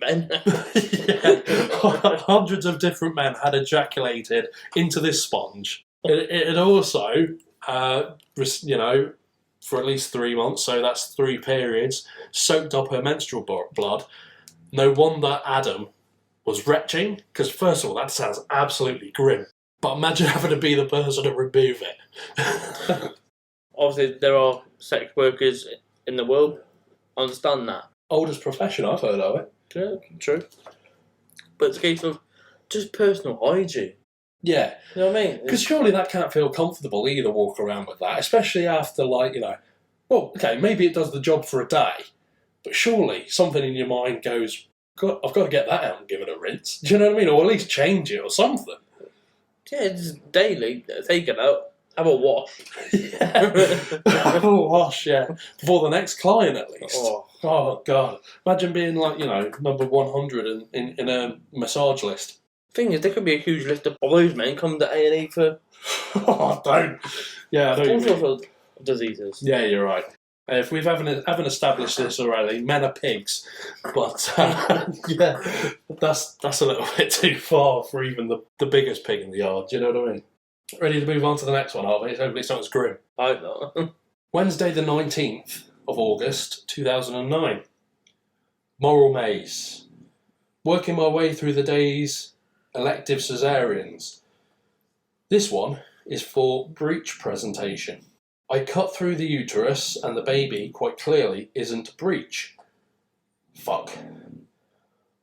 Men. yeah, hundreds of different men had ejaculated into this sponge. It had also, for at least 3 months, so that's 3 periods, soaked up her menstrual blood. No wonder Adam was retching, because first of all, that sounds absolutely grim. But imagine having to be the person to remove it. Obviously, there are sex workers in the world. I understand that. Oldest profession I've heard of it. Yeah, true. But it's a case of just personal hygiene. Yeah. You know what I mean? Because surely that can't feel comfortable either, walk around with that, especially after, well, okay, maybe it does the job for a day, but surely something in your mind goes, God, I've got to get that out and give it a rinse. Do you know what I mean? Or at least change it or something. Yeah, it's daily. Take it out. How about wash? Have a wash, yeah. Before the next client, at least. Oh God. Imagine being like, number 100 in a massage list. Thing is, there could be a huge list of those men come to A&E for Oh, don't. Yeah, I know. all You mean. sorts of diseases. Yeah, you're right. If we haven't established this already, men are pigs. But, yeah, that's a little bit too far for even the biggest pig in the yard, do you know what I mean? Ready to move on to the next one, are we? Hopefully it's not as grim. I hope not. Wednesday the 19th of August, 2009. Moral maze. Working my way through the day's elective caesareans. This one is for breech presentation. I cut through the uterus and the baby quite clearly isn't breech. Fuck.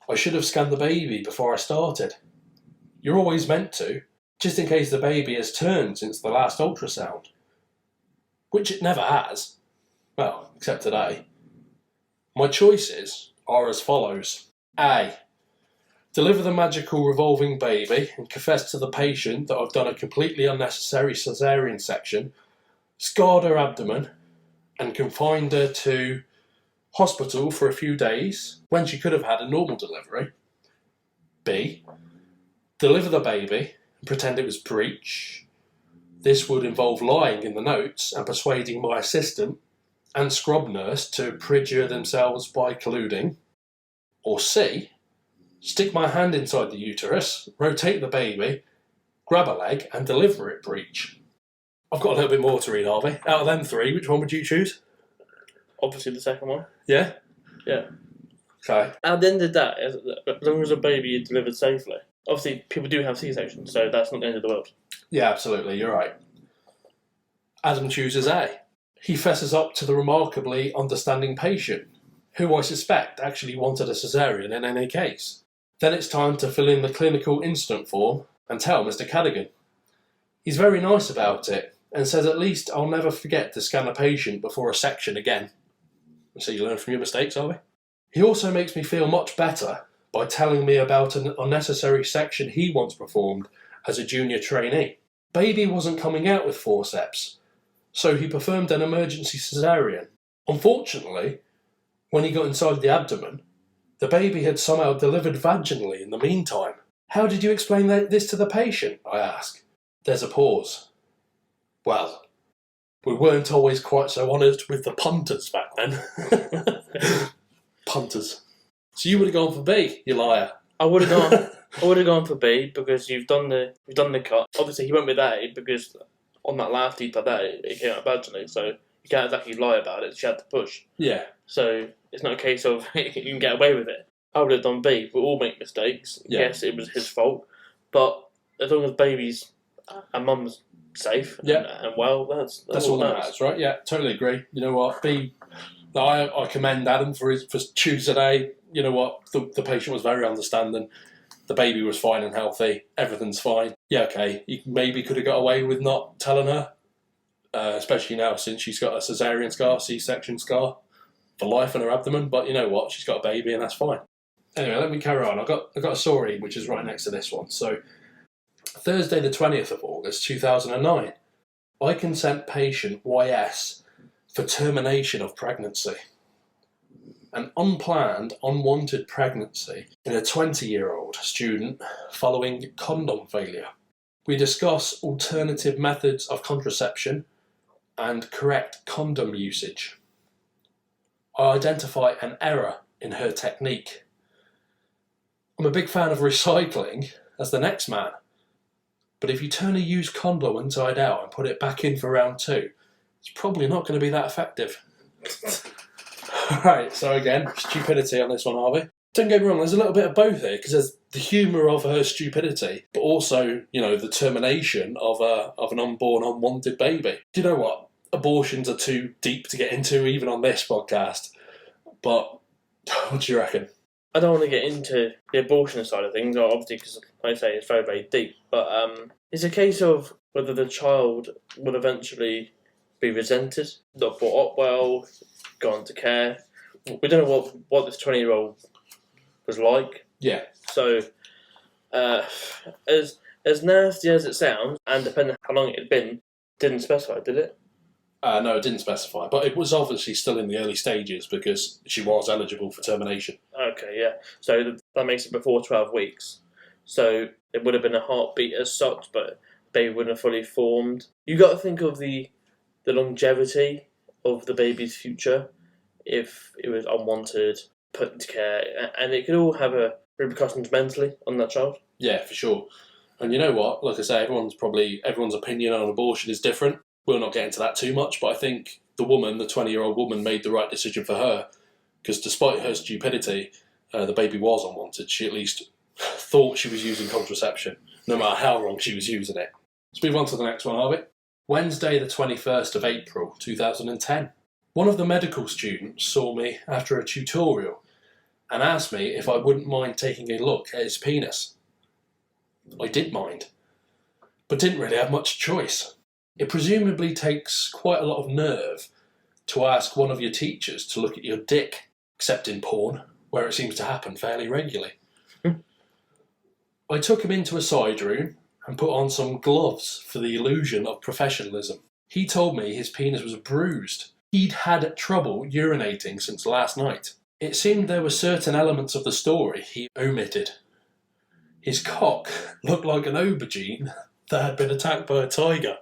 I should have scanned the baby before I started. You're always meant to, just in case the baby has turned since the last ultrasound. Which it never has. Well, except today. My choices are as follows. A. Deliver the magical revolving baby and confess to the patient that I've done a completely unnecessary caesarean section, scarred her abdomen, and confined her to hospital for a few days when she could have had a normal delivery. B. Deliver the baby and pretend it was breech. This would involve lying in the notes and persuading my assistant and scrub nurse to perjure themselves by colluding. Or C. Stick my hand inside the uterus, rotate the baby, grab a leg and deliver it breech. I've got a little bit more to read, Harvey. Out of them three, which one would you choose? Obviously the second one. Yeah? Yeah. Okay. At the end of that, as long as a baby is delivered safely. Obviously, people do have C-sections, so that's not the end of the world. Yeah, absolutely, you're right. Adam chooses A. He fesses up to the remarkably understanding patient, who I suspect actually wanted a caesarean in any case. Then it's time to fill in the clinical incident form and tell Mr. Cadigan. He's very nice about it and says at least I'll never forget to scan a patient before a section again. So you learn from your mistakes, are we? He also makes me feel much better by telling me about an unnecessary section he once performed as a junior trainee. Baby wasn't coming out with forceps, so he performed an emergency caesarean. Unfortunately, when he got inside the abdomen, the baby had somehow delivered vaginally in the meantime. How did you explain this to the patient? I ask. There's a pause. Well, we weren't always quite so honest with the punters back then. Punters. So you would have gone for B, you liar. I would have gone for B because you've done the cut. Obviously, he went with A because on that last he did that, it came out vaginally, so you can't exactly lie about it. She had to push. Yeah. So it's not a case of you can get away with it. I would have done B. We all make mistakes. Yeah. Yes, it was his fault, but as long as baby's and mum's safe and well, that's all that matters, right? Yeah, totally agree. You know what? B. I commend Adam for choosing A. You know what? The patient was very understanding. The baby was fine and healthy. Everything's fine. Yeah, okay. You maybe could have got away with not telling her, especially now since she's got a caesarean scar, C-section scar for life in her abdomen. But you know what? She's got a baby and that's fine. Anyway, let me carry on. I've got a story which is right next to this one. So, Thursday the 20th of August 2009, I consent patient YS for termination of pregnancy. An unplanned, unwanted pregnancy in a 20-year-old student following condom failure. We discuss alternative methods of contraception and correct condom usage. I identify an error in her technique. I'm a big fan of recycling as the next man, but if you turn a used condom inside out and put it back in for round 2, it's probably not going to be that effective. Right, so again, stupidity on this one, Harvey. Don't get me wrong, there's a little bit of both here, because there's the humour of her stupidity, but also, the termination of an unborn, unwanted baby. Do you know what? Abortions are too deep to get into, even on this podcast. But, what do you reckon? I don't want to get into the abortion side of things, obviously, because, like I say, it's very, very deep. But it's a case of whether the child will eventually be resented, not brought up well, gone to care. We don't know what this 20-year-old was like. Yeah. So, as nasty as it sounds, and depending on how long it had been, Didn't specify, did it? No, it didn't specify, but it was obviously still in the early stages because she was eligible for termination. Okay, yeah. So that makes it before 12 weeks. So it would have been a heartbeat as such, but baby wouldn't have fully formed. You got to think of the longevity of the baby's future if it was unwanted, put into care, and it could all have a repercussions mentally on that child. Yeah, for sure. And you know what? Like I say, everyone's opinion on abortion is different. We'll not get into that too much, but I think the 20-year-old woman, made the right decision for her, because despite her stupidity, the baby was unwanted. She at least thought she was using contraception, no matter how wrong she was using it. Let's move on to the next one, Harvey. Wednesday, the 21st of April, 2010. One of the medical students saw me after a tutorial and asked me if I wouldn't mind taking a look at his penis. I did mind, but didn't really have much choice. It presumably takes quite a lot of nerve to ask one of your teachers to look at your dick, except in porn, where it seems to happen fairly regularly. I took him into a side room and put on some gloves for the illusion of professionalism. He told me his penis was bruised. He'd had trouble urinating since last night. It seemed there were certain elements of the story he omitted. His cock looked like an aubergine that had been attacked by a tiger.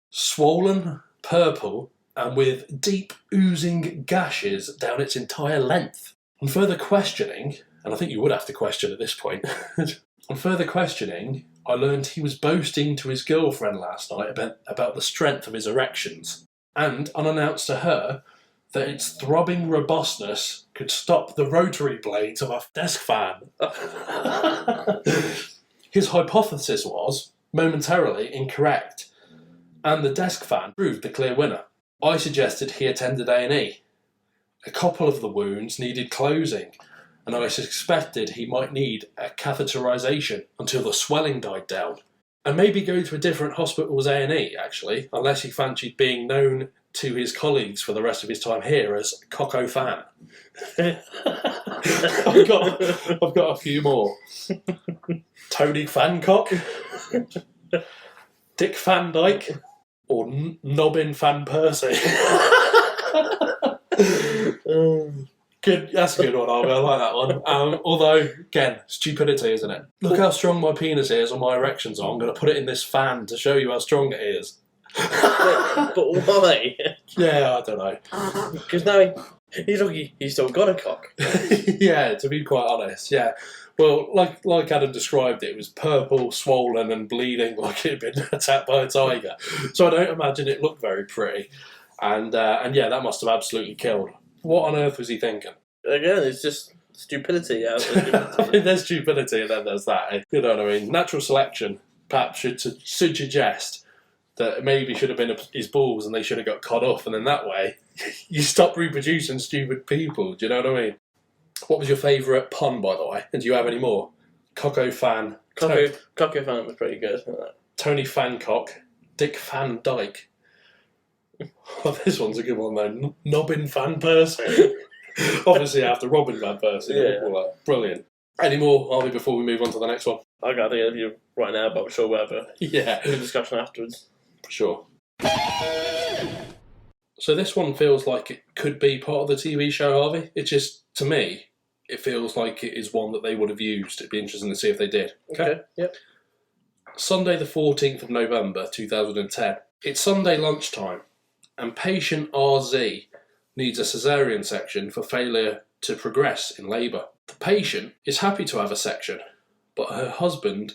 Swollen, purple, and with deep oozing gashes down its entire length. On further questioning, and I think you would have to question at this point, on further questioning, I learned he was boasting to his girlfriend last night about the strength of his erections, and unannounced to her that its throbbing robustness could stop the rotary blades of a desk fan. His hypothesis was momentarily incorrect, and the desk fan proved the clear winner. I suggested he attended A&E. A couple of the wounds needed closing, and I suspected he might need a catheterisation until the swelling died down. And maybe go to a different hospital's A&E, actually, unless he fancied being known to his colleagues for the rest of his time here as Coco Fan. I've got a few more. Tony Fancock, Dick Van Dyke, or Nobbin Van Persie. Good, that's a good one, Harvey. I like that one. Although, again, stupidity, isn't it? Look how strong my penis is or my erections are. I'm going to put it in this fan to show you how strong it is. But why? Yeah, I don't know. Because now he's still got a cock. Yeah, to be quite honest, yeah. Well, like Adam described it was purple, swollen and bleeding like it had been attacked by a tiger. So I don't imagine it looked very pretty. And yeah, that must have absolutely killed. What on earth was he thinking? Again, it's just stupidity. Yeah, I mean, there's stupidity and then there's that. You know what I mean? Natural selection perhaps should suggest that it maybe should have been his balls and they should have got cut off, and then that way you stop reproducing stupid people. Do you know what I mean? What was your favourite pun, by the way? And do you have any more? Coco Fan. Coco Fan was pretty good. Tony Fancock. Dick Van Dyke. Oh, this one's a good one though. Nobbin Van Persie. Obviously after Robin Van Persie. Yeah. Brilliant. Any more, Harvey, before we move on to the next one? I can't think of you right now, but I'm sure we'll have a discussion afterwards. For sure. So this one feels like it could be part of the TV show, Harvey. It just, to me, it feels like it is one that they would have used. It'd be interesting to see if they did. Okay, yep. Sunday the 14th of November 2010. It's Sunday lunchtime, and patient RZ needs a caesarean section for failure to progress in labour. The patient is happy to have a section, but her husband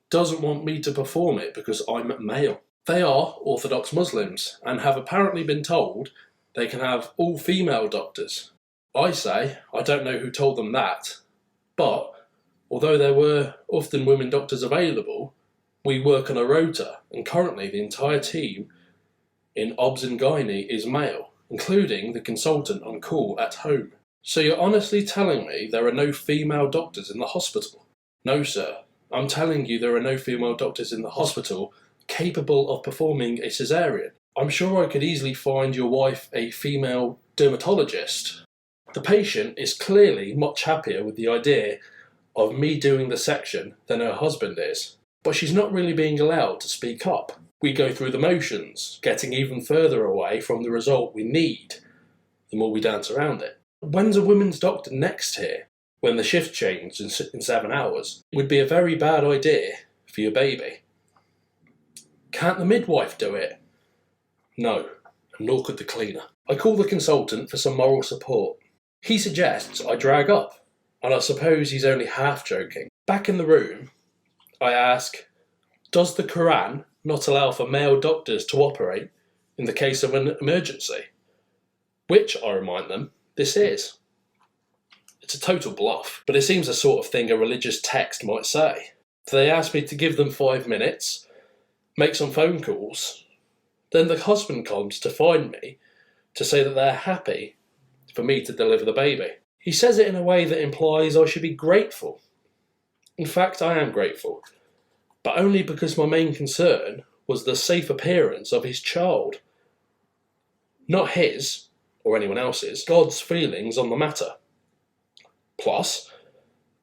doesn't want me to perform it because I'm male. They are Orthodox Muslims and have apparently been told they can have all female doctors. I say I don't know who told them that, but although there were often women doctors available, we work on a rota, and currently the entire team in Obs and Gynae is male, including the consultant on call at home. So you're honestly telling me there are no female doctors in the hospital? No, sir. I'm telling you there are no female doctors in the hospital capable of performing a caesarean. I'm sure I could easily find your wife a female dermatologist. The patient is clearly much happier with the idea of me doing the section than her husband is, but she's not really being allowed to speak up. We go through the motions, getting even further away from the result we need, the more we dance around it. When's a women's doctor next here? When the shift changed in 7 hours, would be a very bad idea for your baby. Can't the midwife do it? No, and nor could the cleaner. I call the consultant for some moral support. He suggests I drag up, and I suppose he's only half joking. Back in the room, I ask, does the Quran not allow for male doctors to operate in the case of an emergency? Which, I remind them, this is. It's a total bluff, but it seems the sort of thing a religious text might say. So they asked me to give them 5 minutes, make some phone calls. Then the husband comes to find me to say that they're happy for me to deliver the baby. He says it in a way that implies I should be grateful. In fact, I am grateful, but only because my main concern was the safe appearance of his child. Not his, or anyone else's, God's feelings on the matter. Plus,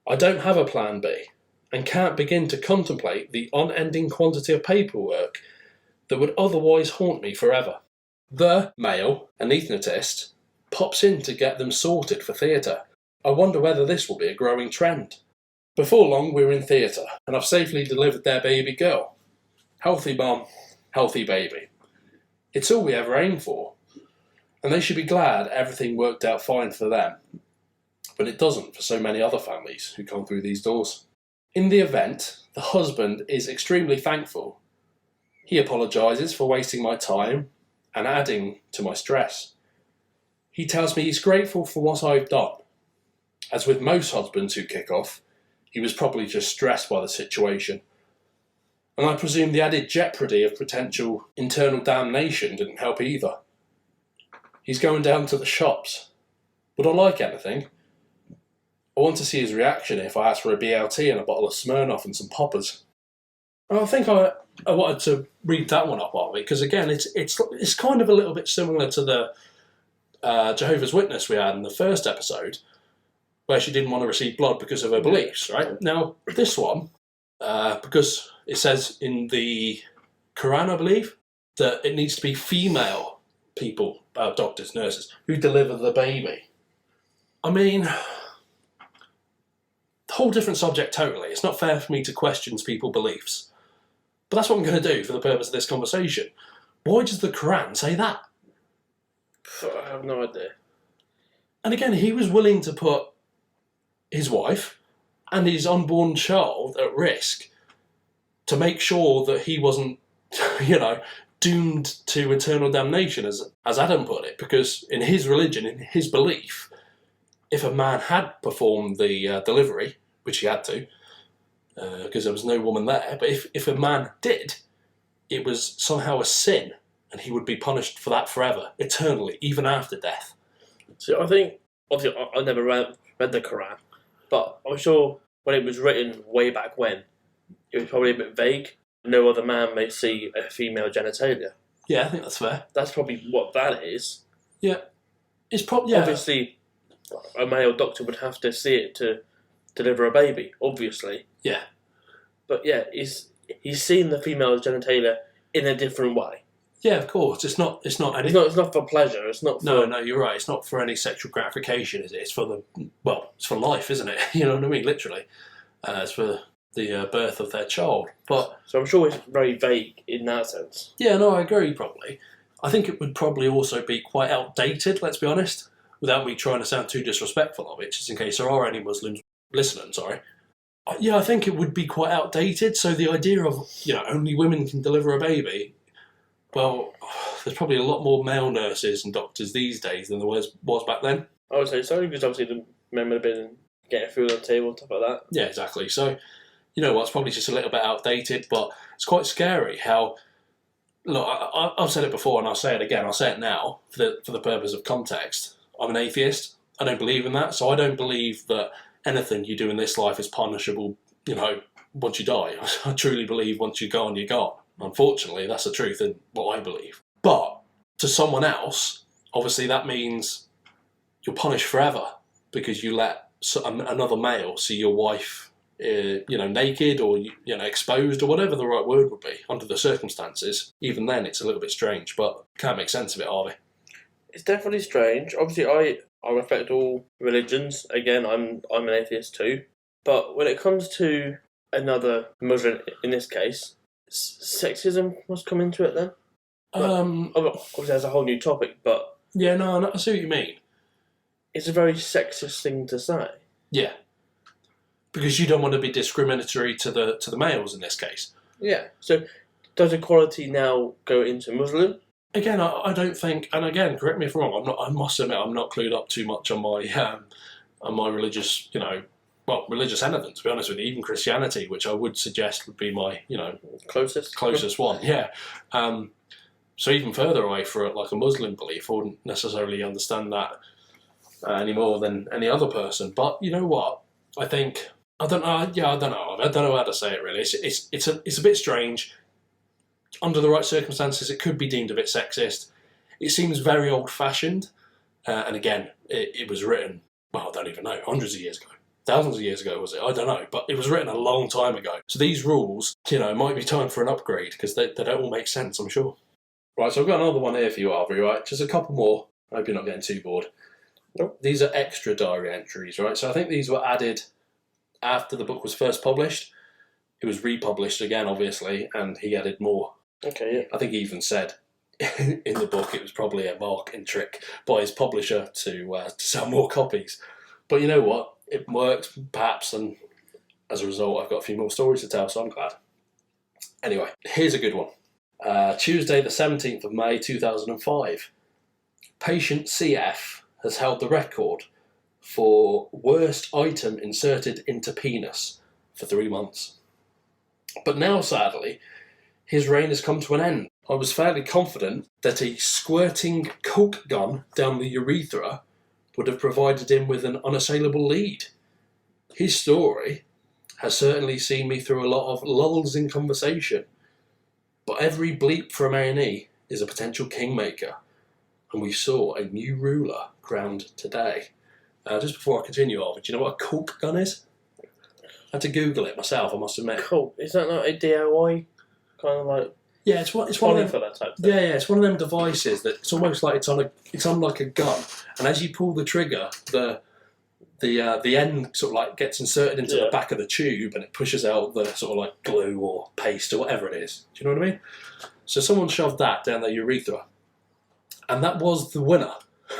I don't have a plan B, and can't begin to contemplate the unending quantity of paperwork that would otherwise haunt me forever. The male anaesthetist pops in to get them sorted for theatre. I wonder whether this will be a growing trend. Before long, we're in theatre, and I've safely delivered their baby girl. Healthy mum, healthy baby. It's all we ever aim for, and they should be glad everything worked out fine for them. But it doesn't for so many other families who come through these doors. In the event, the husband is extremely thankful. He apologises for wasting my time and adding to my stress. He tells me he's grateful for what I've done. As with most husbands who kick off, he was probably just stressed by the situation. And I presume the added jeopardy of potential internal damnation didn't help either. He's going down to the shops. Would I like anything? I want to see his reaction if I ask for a BLT and a bottle of Smirnoff and some poppers. And I think I wanted to read that one up, Harvey, because again, it's kind of a little bit similar to the Jehovah's Witness we had in the first episode, where she didn't want to receive blood because of her beliefs, right? Now, this one, because it says in the Quran, I believe, that it needs to be female people, doctors, nurses, who deliver the baby. I mean, whole different subject totally. It's not fair for me to question people's beliefs. But that's what I'm going to do for the purpose of this conversation. Why does the Quran say that? I have no idea. And again, he was willing to put his wife and his unborn child at risk to make sure that he wasn't, doomed to eternal damnation, as Adam put it. Because in his religion, in his belief, if a man had performed the delivery, which he had to, because there was no woman there, but if a man did, it was somehow a sin, and he would be punished for that forever, eternally, even after death. So I think, obviously, I never read the Quran, but I'm sure when it was written way back when, it was probably a bit vague. No other man may see a female genitalia. Yeah, I think that's fair. That's probably what that is. Yeah. It's probably... Yeah. Obviously, a male doctor would have to see it to deliver a baby, obviously. Yeah. But yeah, he's seen the female genitalia in a different way. Yeah, of course. It's not any... It's not for pleasure. It's not for... No, you're right. It's not for any sexual gratification, is it? It's for it's for life, isn't it? You know what I mean? Literally. It's for the birth of their child. But so I'm sure it's very vague in that sense. Yeah, no, I agree, probably. I think it would probably also be quite outdated, let's be honest, without me trying to sound too disrespectful of it, just in case there are any Muslims listening, sorry. Yeah, I think it would be quite outdated, so the idea of, only women can deliver a baby, well, there's probably a lot more male nurses and doctors these days than there was back then. I would say so, because obviously the men would have been getting food on the table and stuff like that. Yeah, exactly. So, you know what, it's probably just a little bit outdated, but it's quite scary how... Look, I've said it before and I'll say it again, I'll say it now, for the purpose of context. I'm an atheist. I don't believe in that, so I don't believe that anything you do in this life is punishable, once you die. I truly believe once you're gone, you're gone. Unfortunately, that's the truth in what I believe. But to someone else, obviously that means you're punished forever because you let another male see your wife naked or exposed or whatever the right word would be under the circumstances. Even then, it's a little bit strange, but can't make sense of it, are we? It's definitely strange. Obviously, I respect all religions. Again, I'm an atheist too. But when it comes to another Muslim, in this case, sexism must come into it then. Obviously, that's a whole new topic, but yeah, no, I see what you mean. It's a very sexist thing to say. Yeah, because you don't want to be discriminatory to the males in this case. Yeah. So, does equality now go into Muslim? Again, I don't think, and again, correct me if I'm wrong. I must admit, I'm not clued up too much on my religious, religious anything. To be honest with you, even Christianity, which I would suggest would be my, closest one. Yeah. So even further away for like a Muslim belief, I wouldn't necessarily understand that any more than any other person. But you know what? I think I don't know. Yeah, I don't know. I don't know how to say it really. It's a bit strange. Under the right circumstances, it could be deemed a bit sexist. It seems very old-fashioned, and again, it was written. Well, I don't even know. Hundreds of years ago, thousands of years ago, was it? I don't know, but it was written a long time ago. So these rules, might be time for an upgrade because they don't all make sense. I'm sure. Right, so I've got another one here for you, Harvey. Right, just a couple more. I hope you're not getting too bored. Nope. These are extra diary entries, right? So I think these were added after the book was first published. It was republished again, obviously, and he added more. Okay, yeah. I think he even said in the book it was probably a marketing trick by his publisher to sell more copies. But you know what? It worked, perhaps, and as a result, I've got a few more stories to tell, so I'm glad. Anyway, here's a good one. Tuesday, the 17th of May, 2005. Patient CF has held the record for worst item inserted into penis for 3 months. But now, sadly, his reign has come to an end. I was fairly confident that a squirting coke gun down the urethra would have provided him with an unassailable lead. His story has certainly seen me through a lot of lulls in conversation, but every bleep from A&E is a potential kingmaker, and we saw a new ruler crowned today. Just before I continue, Harvey, do you know what a coke gun is? I had to Google it myself, I must admit. Cool. Is that not a DIY kind of like? Yeah, it's one of them. For that type thing. Yeah, it's one of them devices that it's almost like it's on like a gun, and as you pull the trigger, the end sort of like gets inserted into the back of the tube, and it pushes out the sort of like glue or paste or whatever it is. Do you know what I mean? So someone shoved that down their urethra, and that was the winner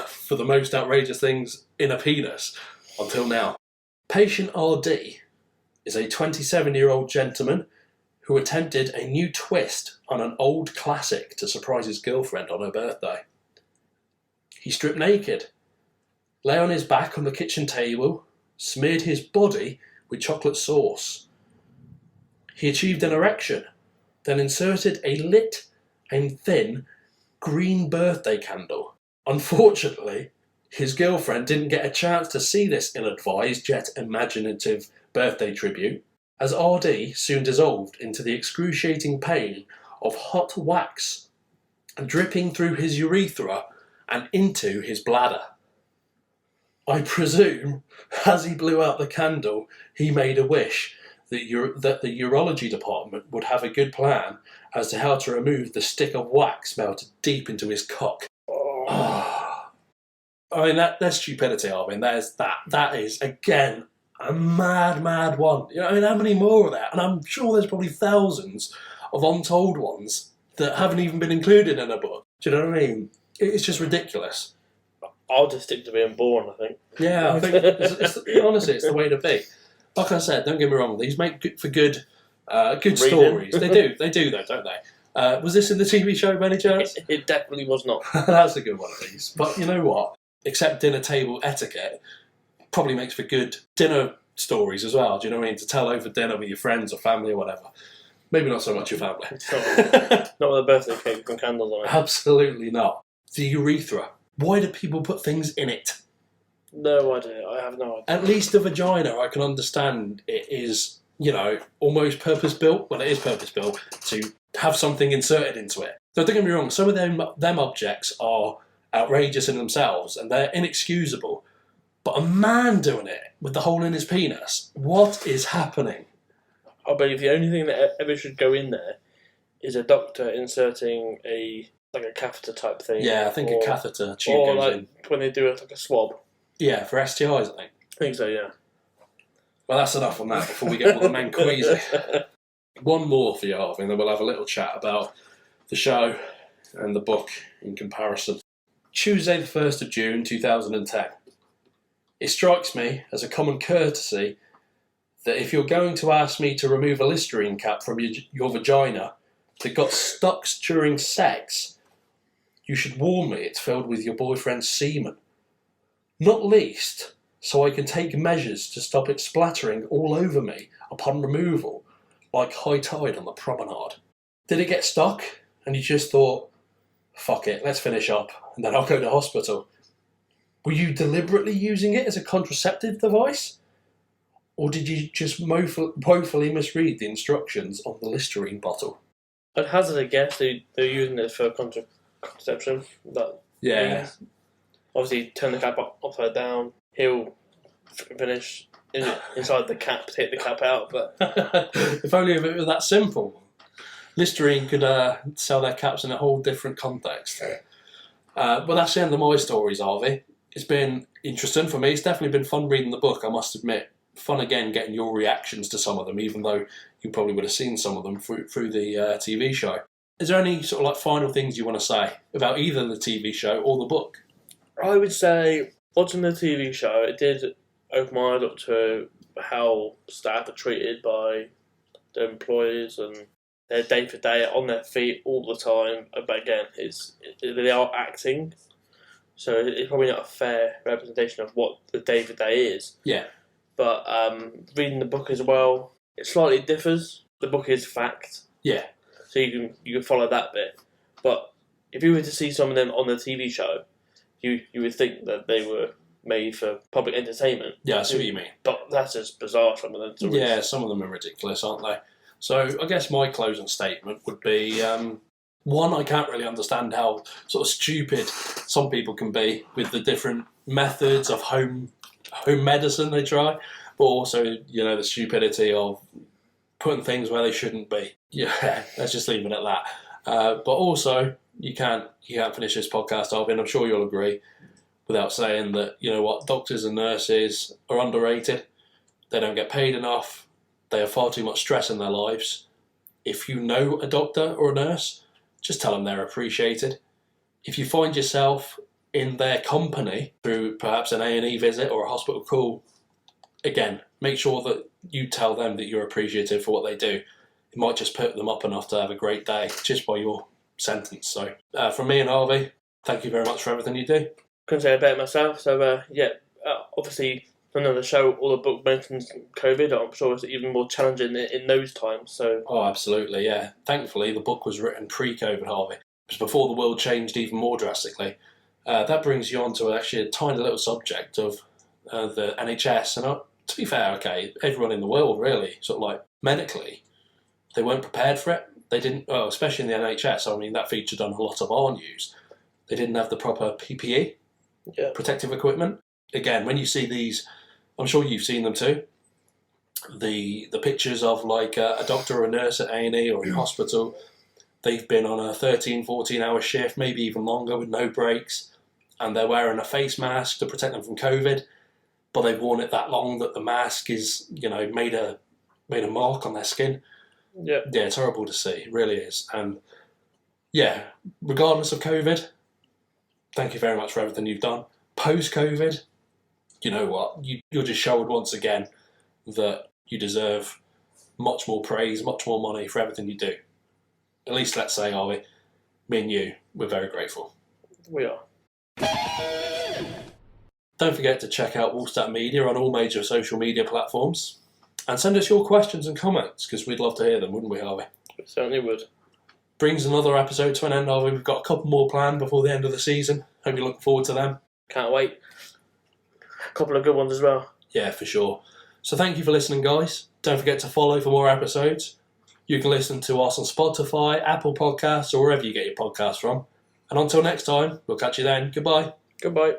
for the most outrageous things in a penis until now. Patient RD is a 27-year-old gentleman who attempted a new twist on an old classic to surprise his girlfriend on her birthday. He stripped naked, lay on his back on the kitchen table, smeared his body with chocolate sauce. He achieved an erection, then inserted a lit and thin green birthday candle. Unfortunately, his girlfriend didn't get a chance to see this ill-advised yet imaginative birthday tribute, as RD soon dissolved into the excruciating pain of hot wax dripping through his urethra and into his bladder. I presume, as he blew out the candle, he made a wish that the urology department would have a good plan as to how to remove the stick of wax melted deep into his cock. Oh. I mean, that's stupidity, I mean, there's that. That is, again, a mad one. I mean, how many more of that? And I'm sure there's probably thousands of untold ones that haven't even been included in a book. Do you know what I mean? It's just ridiculous. I'll just stick to being born, I think. Yeah, I think, honestly, it's the way to be. Like I said, don't get me wrong, these make for good stories. They do though, don't they? Was this in the TV show by any chance? It definitely was not. That's a good one of these. But you know what? Except dinner table etiquette probably makes for good dinner stories as well. Do you know what I mean? To tell over dinner with your friends or family or whatever. Maybe not so much your family. Not with a birthday cake and candles on it. Absolutely not. The urethra. Why do people put things in it? No idea. I have no idea. At least the vagina, I can understand it is, almost purpose-built. Well, it is purpose-built to have something inserted into it. So don't get me wrong, some of them objects are outrageous in themselves and they're inexcusable. But a man doing it with the hole in his penis, what is happening? I believe the only thing that ever should go in there is a doctor inserting a catheter type thing. Yeah, I think a catheter tube or goes in. When they do a swab. Yeah, for STIs, I think. I think so, yeah. Well, that's enough on that before we get all the men queasy. One more for you, Harvey, and then we'll have a little chat about the show and the book in comparison. Tuesday the 1st of June 2010. It strikes me as a common courtesy that if you're going to ask me to remove a Listerine cap from your vagina that got stuck during sex, you should warn me it's filled with your boyfriend's semen. Not least, so I can take measures to stop it splattering all over me upon removal, like high tide on the promenade. Did it get stuck and you just thought, fuck it, let's finish up and then I'll go to hospital? Were you deliberately using it as a contraceptive device? Or did you just woefully misread the instructions on the Listerine bottle? I'd hazard a guess they're using it for contraception. Yeah. Obviously, turn the cap upside down. He'll finish inside the cap, take the cap out. But if only if it was that simple. Listerine could sell their caps in a whole different context. But that's the end of my stories, Harvey. It's been interesting for me. It's definitely been fun reading the book, I must admit. Fun again getting your reactions to some of them, even though you probably would have seen some of them through the TV show. Is there any sort of like final things you want to say about either the TV show or the book? I would say watching the TV show, it did open my eyes up to how staff are treated by their employers and their day to day on their feet all the time. But again, they are acting, so it's probably not a fair representation of what the day to day is. Yeah. But reading the book as well, it slightly differs. The book is fact. Yeah. So you can follow that bit. But if you were to see some of them on the TV show, you would think that they were made for public entertainment. Yeah, I see what you mean. But that's just bizarre, some of them. Yeah, some of them are ridiculous, aren't they? So I guess my closing statement would be, one, I can't really understand how sort of stupid some people can be with the different methods of home medicine they try, but also, the stupidity of putting things where they shouldn't be. Yeah, let's just leave it at that. But also, you can't finish this podcast off, and I'm sure you'll agree, without saying that, doctors and nurses are underrated. They don't get paid enough. They have far too much stress in their lives. If you know a doctor or a nurse, just tell them they're appreciated. If you find yourself in their company through perhaps an A&E visit or a hospital call, again, make sure that you tell them that you're appreciative for what they do. It might just put them up enough to have a great day just by your sentence. So from me and Harvey, thank you very much for everything you do. Couldn't say it better myself. So obviously none of the show or the book mentions COVID. I'm sure it's even more challenging in those times. So absolutely, yeah. Thankfully, the book was written pre-COVID, Harvey. It was before the world changed even more drastically. That brings you on to actually a tiny little subject of the NHS. And to be fair, okay, everyone in the world really, sort of like medically, they weren't prepared for it. They didn't, especially in the NHS. I mean, that featured on a lot of our news. They didn't have the proper PPE, protective equipment. Again, when you see these, I'm sure you've seen them too. The pictures of like a doctor or a nurse at A&E or in hospital, they've been on a 13, 14-hour shift, maybe even longer with no breaks, and they're wearing a face mask to protect them from COVID, but they've worn it that long that the mask is, made a mark on their skin. Yeah, it's horrible to see. It really is. And yeah, regardless of COVID, thank you very much for everything you've done. Post-COVID, you know what? You're just showed once again that you deserve much more praise, much more money for everything you do. At least let's say, are we? Me and you, we're very grateful. We are. Don't forget to check out Woolstat Media on all major social media platforms. And send us your questions and comments, because we'd love to hear them, wouldn't we, Harvey? We certainly would. Brings another episode to an end, Harvey. We've got a couple more planned before the end of the season. Hope you're looking forward to them. Can't wait. A couple of good ones as well. Yeah, for sure. So thank you for listening, guys. Don't forget to follow for more episodes. You can listen to us on Spotify, Apple Podcasts, or wherever you get your podcasts from. And until next time, we'll catch you then. Goodbye. Goodbye.